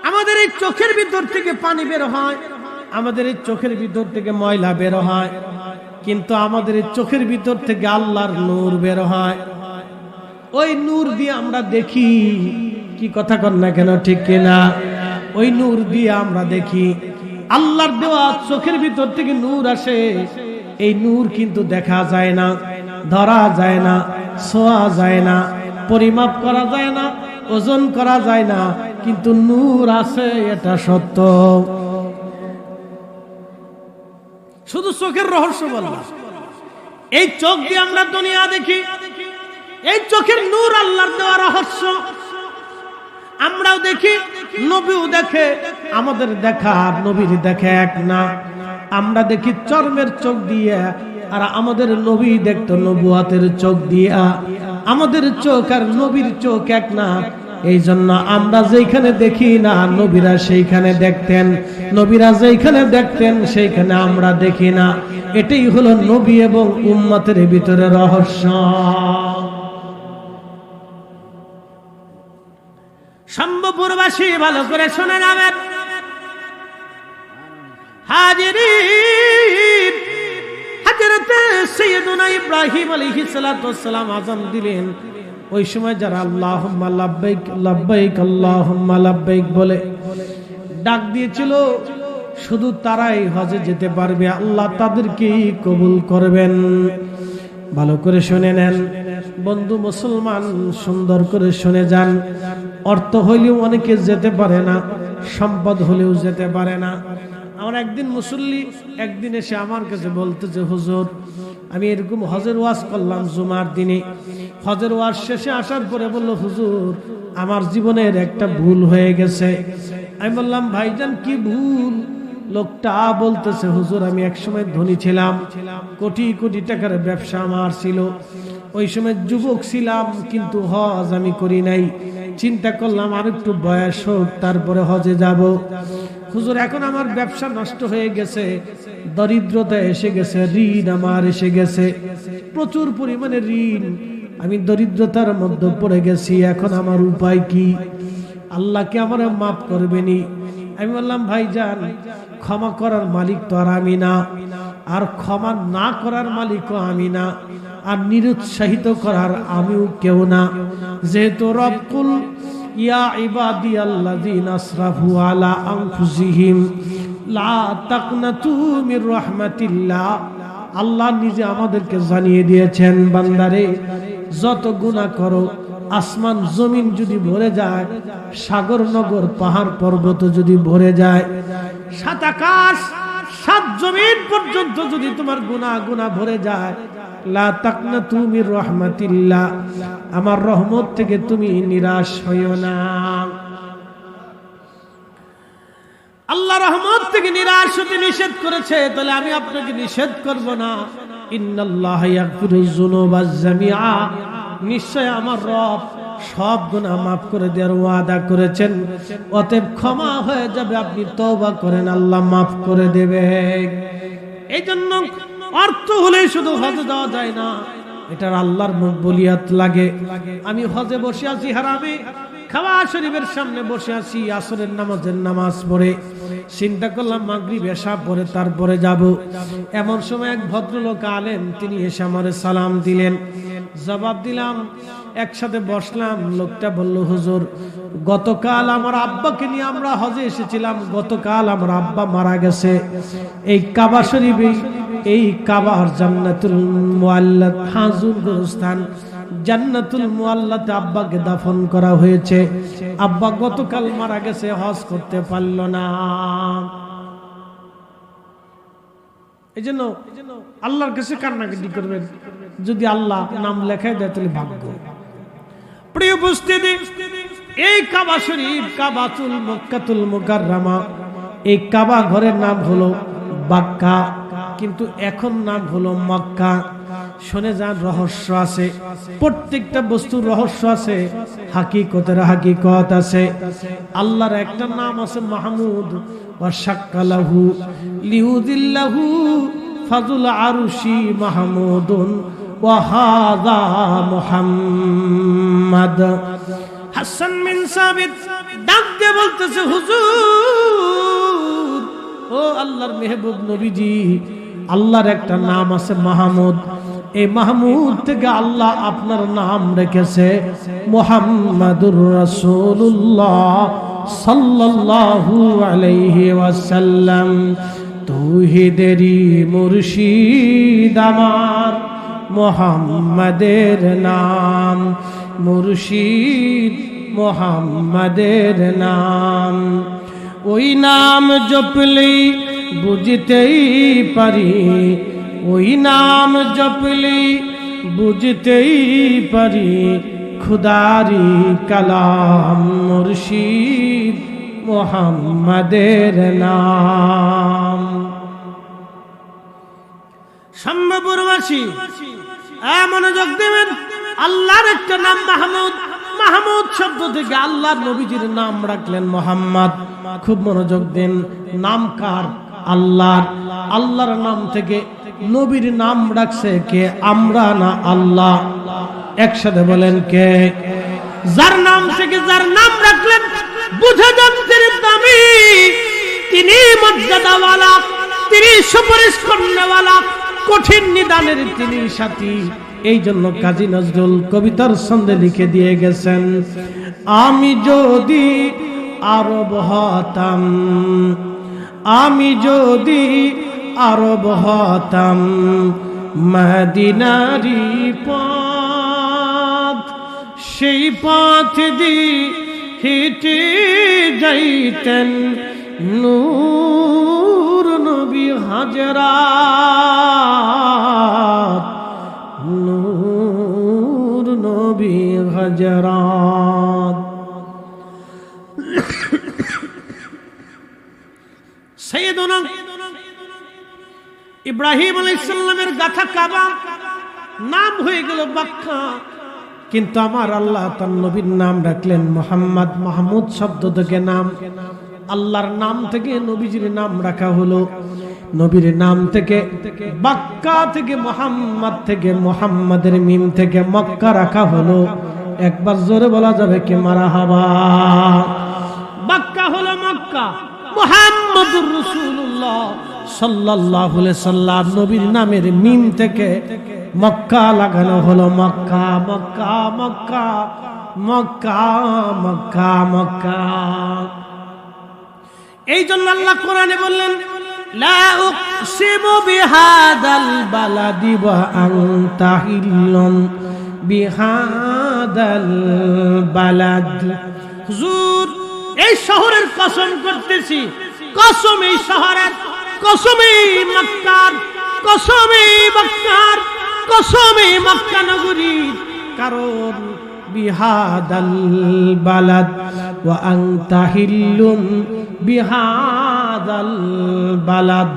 A: আমাদের এই চোখের ভিতর থেকে পানি বের হয়, আমাদের এই চোখের ভিতর থেকে ময়লা বের হয়, কিন্তু আমাদের এই চোখের ভিতর থেকে আল্লাহর নূর বের হয়। ওই নূর দিয়ে আমরা দেখি। কি কথা কর না কেন? ঠিক কিনা? ওই নূর দিয়ে আমরা দেখি। আল্লাহর দেওয়া চোখের ভিতর থেকে নূর আসে। এই নূর কিন্তু দেখা যায় না, ধরা যায় না, ছোঁয়া যায় না, পরিমাপ করা যায় না, ওজন করা যায় না, কিন্তু নূর আছে, এটা সত্য। শুধু চোখের রহস্য বললাম। এই চোখ দিয়ে আমরা দুনিয়া দেখি, এই চোখের নূর আল্লাহর দেওয়া রহস্য। আমরাও দেখি, নবীও দেখে। আমাদের দেখা নবীর দেখা এক না। আমরা দেখি চর্মের চোখ দিয়ে, আর আমাদের নবী দেখতো নবুয়াতের চোখ দিয়া। আমাদের চোখ আর নবীর চোখ এক না। এই জন্য আমরা যেখানে দেখি না, নবীরা সেইখানে দেখতেন, নবীরা যেখানে দেখতেন সেইখানে আমরা দেখি না। এটাই হলো নবী এবং উম্মতের ভিতরে রহস্য। সম্ভবপুরবাসী ভালো করে শুনে যাবেন। হাজিরিন, হযরত সাইয়্যিদুনা ইব্রাহিম আলাইহিস সালাতু ওয়াস সালাম আযান দিলেন। ওই সময় যারা আল্লাহুম্মা লাব্বাইক লাব্বাইক আল্লাহুম্মা লাব্বাইক বলে ডাক দিয়েছিল, শুধু তারাই হজে যেতে পারবে, আল্লাহ তাদেরকে কবুল করবেন। ভালো করে শুনে নেন। বন্ধু মুসলমান সুন্দর করে শুনে যান, অর্থ হইলেও অনেকে যেতে পারে না, সম্পদ হলেও যেতে পারে না। আমার একদিন মুসল্লি একদিন এসে আমার কাছে বলতেছে, হুজুর আমি এরকম হজের ওয়াজ করলাম জুমার দিনে, হজের ওয়াজ শেষে আসার পরে বলল, হুজুর আমার জীবনের একটা ভুল হয়ে গেছে। আমি বললাম, ভাইজান কি ভুল? লোকটা বলতেছে, হুজুর আমি একসময় ধনী ছিলাম, কোটি কোটি টাকার ব্যবসা আমার ছিল, ওই সময় যুবক ছিলাম, কিন্তু হজ আমি করি নাই। চিন্তা করলাম আর একটু বয়স হোক তারপরে হজে যাব। হুজুর এখন আমার ব্যবসা নষ্ট হয়ে গেছে, দরিদ্রতা এসে গেছে, ঋণ আমার এসে গেছে, প্রচুর পরিমাণে ঋণ, আমি দরিদ্রতার মধ্যে পড়ে গেছি, এখন আমার উপায় কি? আল্লাহকে আমার মাফ করবেনি? আমি বললাম, ভাইজান ক্ষমা করার মালিক তো আর আমি না, আর ক্ষমা না করার মালিকও আমি না, আর নিরুৎসাহিত করার আমিও কেউ না। যেহেতু রব্বুল ইয়া ইবাদিয়াল্লাযিনা আসরাফু আলা আনফুসিহিম লা তাকনাতু মির রাহমাতিল্লাহ, আল্লাহ নিজে আমাদেরকে জানিয়ে দিয়েছেন, বান্দারে যত গুনাহ করো, আসমান জমিন যদি ভরে যায়, সাগর নগর পাহাড় পর্বত যদি ভরে যায়, সাত আকাশ সাত জমিন পর্যন্ত যদি তোমার গুনাহ ভরে যায়, লা তাকনাতু মির রাহমাতিল্লাহ, আমার রহমত থেকে তুমি নিরাশ হইও না। আল্লাহ রহমত থেকে নিরাশ হতে নিষেধ করেছে, তাহলে আমি আপনাকে নিষেধ করব না। ইন্নাল্লাহা ইয়াগফিরুয যুনুবা জামিআ, নিশ্চয় আমার রব সব গুনাহ মাফ করে দেওয়ার ওয়াদা করেছেন, অতএব ক্ষমা হয়ে যাবে, আপনি তওবা করেন, আল্লাহ মাফ করে দেবে। এই জন্য অর্থ হলে শুধু হজে যাওয়া যায় না, এটার আল্লাহর মকবুলিয়াত লাগে। আমি হজে বসে আছি হারামে, কাবা শরীফের সামনে বসে আছি, আসরের নামাজ পড়ে চিন্তা করলাম মাগরিব এশা পরে তারপরে যাব। এমন সময় এক ভদ্রলোক আলেম, তিনি এসে আমারে সালাম দিলেন, জবাব দিলাম, একসাথে বসলাম। লোকটা বলল, হুজুর গতকাল আমার আব্বাকে নিয়ে আমরা হজে এসেছিলাম, গতকাল আমার আব্বা মারা গেছে, এই কাবা শরীফে, এই কাবার জান্নাতুল মুআল্লাত হাজুর গোরস্থান জান্নাতুল মুআল্লাতে আব্বাকে দাফন করা হয়েছে। আব্বা গতকাল মারা গেছে, হজ করতে পারল না। এই জন্য আল্লাহর কাছে কান্নাকাটি করবেন, যদি আল্লাহ নাম লেখায় দেয় তাহলে ভাগ্য। প্রিয় উপস্থিতি, এই কাবা শরীফ, কাবাতুল মক্কাতুল মুকাররমা, এই কাবা ঘরের নাম হলো বাক্কা, কিন্তু এখন নাম হলো মক্কা। শুনে যান, রহস্য আছে, প্রত্যেকটা বস্তুর রহস্য আছে, হাকিকতের হাকিকত আছে। আল্লাহর একটা নাম আছে মাহমুদ, ওয়া শাক্কালাহু লিউযিল্লাহু ফাযুল আরশি মাহমুদুন ওয়া হাযা মুহাম্মাদ। হাসান বিন সাবিত ডাক দিয়ে বলতেছে, হুজুর ও আল্লাহর মেহবুব নবীজি, আল্লাহর একটা নাম আছে মাহমুদ, এই মাহমুদ থেকে আল্লাহ আপনার নাম রেখেছে মুহাম্মাদুর রাসূলুল্লাহ সাল্লাল্লাহু আলাইহি ওয়াসাল্লাম। তৌহিদেরই মুর্শিদ আমার মুহাম্মাদের নাম, মুর্শিদ মুহাম্মাদের নাম। ওই নাম জপলেই বুঝতেই পারি, ওই নাম জপলেই বুঝতেই পারি, খুদারি কালাম মুর্শিদ মুহাম্মাদের নাম। সম্ভবপুরবাসী মনোযোগ দেবেন, আল্লাহর একটা নাম মাহমুদ, মাহমুদ শব্দ থেকে আল্লাহর নবীজির নাম রাখলেন মোহাম্মদ। খুব মনোযোগ দেন, নাম কার? আল্লাহর। আল্লাহর নাম থেকে নবীর নাম রাখছে কে? আমরা না আল্লাহ। একসাথে বলেন কে? যার নাম থেকে যার নাম রাখলেন, বুঝে যান তিনি দামি, তিনি মর্যাদাওয়ালা, তিনি সুপারিশ করনেওয়ালা, কঠিন নিদানের তিনি সাথী। এই জন্য কাজী নজরুল কবিতার ছন্দে লিখে দিয়ে গেছেন, আমি যদি আরব হতাম, আমি যদি আরব হতাম, মদিনারি পথ সেই পথ দিয়ে হেঁটে যাইতেন নূর নবী হাজরাত, নূর নবী হাজরাত। সাইয়েদুনা ইব্রাহিম আলাইহিস সালামের গাথা কাবা, নাম হয়ে গেল মক্কা, কিন্তু আমার আল্লাহ তার নবীর নাম রাখলেন মুহাম্মদ। মাহমুদ শব্দ থেকে নাম, আল্লাহর নাম থেকে নবীজির নাম রাখা হলো। নবীর নাম থেকে মক্কা থেকে মুহাম্মদ থেকে মুহাম্মাদের মিম থেকে মক্কা রাখা হলো। একবার জোরে বলা যাবে কি মারহাবা। মক্কা হলো মক্কা, মুহাম্মদুর রাসূলুল্লাহ সাল্লাল্লাহু আলাইহি সাল্লাম নবীর নামের মিম থেকে মক্কা লাগানো হলো। মক্কা মক্কা মক্কা মক্কা মক্কা মক্কা। এই জন্য আল্লাহ কোরআনে বললেন লা উকসিমু বিহাদাল বালাদি ওয়া আনতা হিল্লুম বিহাদাল বালাদ। হুজুর এই শহরের কসম করতেছি, কসম এই শহরের, কসম এই মক্কার, কসম এই মক্কার, কসম এই মক্কা নগরীর, কারণ বিহাদাল বালাদ ওয়া আনতা হিল্লুম বিহাদাল বালাদ।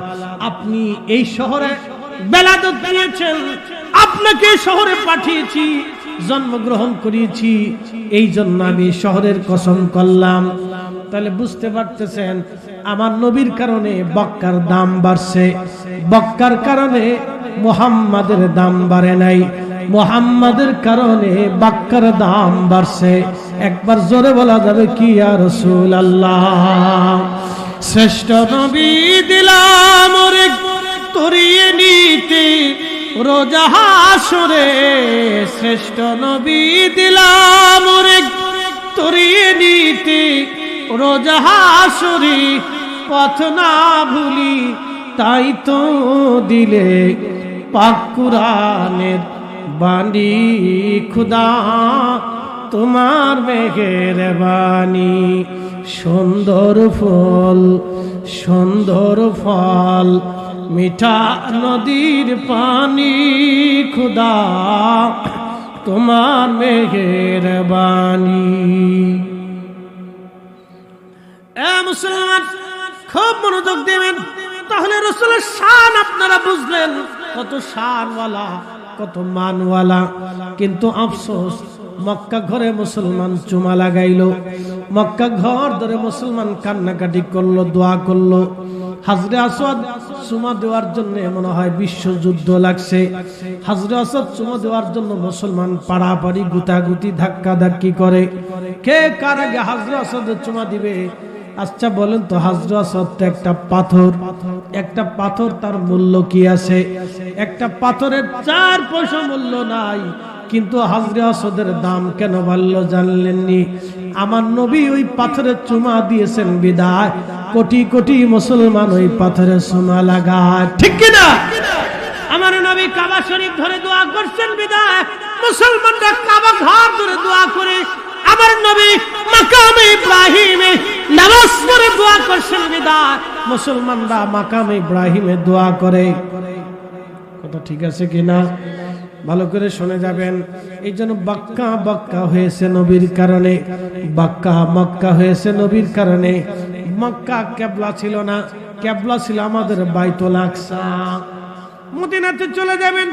A: আপনি এই শহরে বেলাদত দিয়েছেন, আপনাকে শহরে পাঠিয়েছি, জন্মগ্রহণ করিয়েছি, এই জন্য আমি শহরের কসম করলাম। তাহলে বুঝতে পারতেছেন আমার নবীর কারণে মক্কার দাম বাড়ছে, মক্কার কারণে মুহাম্মাদের দাম বাড়ে নাই, মুহাম্মাদের কারণে মক্কার দাম বাড়ছে। একবার জোরে বলা যাবে কি ইয়া রাসূলুল্লাহ। শ্রেষ্ঠ নবী দিলাম ওরে করিয়ে নিতে রোজা হাসরে, শ্রেষ্ঠ নবী দিলাম ওরে করিয়ে নিতে রোজা হাসরে, পথ না ভুলি তাই তো দিলে পাক কুরআনের বাণী, খুদা তোমার মেঘের বাণী। সুন্দর ফুল সুন্দর ফল মিঠা নদীর পানি, খুদা তোমার মেঘের বাণী। এ মুসলমান খুব মনোযোগ দেবেন, তাহলে রাসূলের শান আপনারা বুঝলেন, কত শানওয়ালা কত মানওয়ালা। কিন্তু আফসোস মক্কা ঘরে মুসলমান চুমা লাগাইলো, মক্কা ঘর ধরে মুসলমান কান্নাকাটি করলো, দোয়া করলো। হাজরে আসওয়াদ চুমা দেওয়ার জন্য মনে হয় বিশ্বযুদ্ধ লাগছে। হাজরে আসওয়াদ চুমা দেওয়ার জন্য মুসলমান পাড়াপাড়ি গুতাগুতি ধাক্কা ধাক্কি করে, কে কার আগে হাজরে আসওয়াদের চুমা দিবে। আচ্ছা বলেন তো, হাজরে আসওয়াদ তো একটা পাথর, একটা পাথর তার মূল্য কি আছে? একটা পাথরের 4 পয়সা মূল্য নাই, কিন্তু হাজরে আসওয়াদের দাম কেন বাড়লো জানলেননি? আমার নবী ওই পাথরের চুমা দিয়েছেন বিদায় কোটি কোটি মুসলমান ওই পাথরের চুমা লাগায়, ঠিক কিনা? আমার নবী কাবা শরীফ ধরে দোয়া করছেন বিদায় মুসলমানরা কাবা ঘর ধরে দোয়া করে। আমার নবী মাকামে ইব্রাহিমে নামাজ পড়ে দোয়া করছেন বিদায় মুসলমানরা মাকামে ইব্রাহিমে দোয়া করে। কথা ঠিক আছে কিনা ভালো করে শুনে যাবেন। এই জন্য মক্কা মক্কা হয়েছে নবীর কারণে, মক্কা মক্কা হয়েছে নবীর কারণে। মক্কা কিবলা ছিল না, কিবলা ছিল আমাদের বাইতুল আকসা। মদিনাতে চলে যাবেন।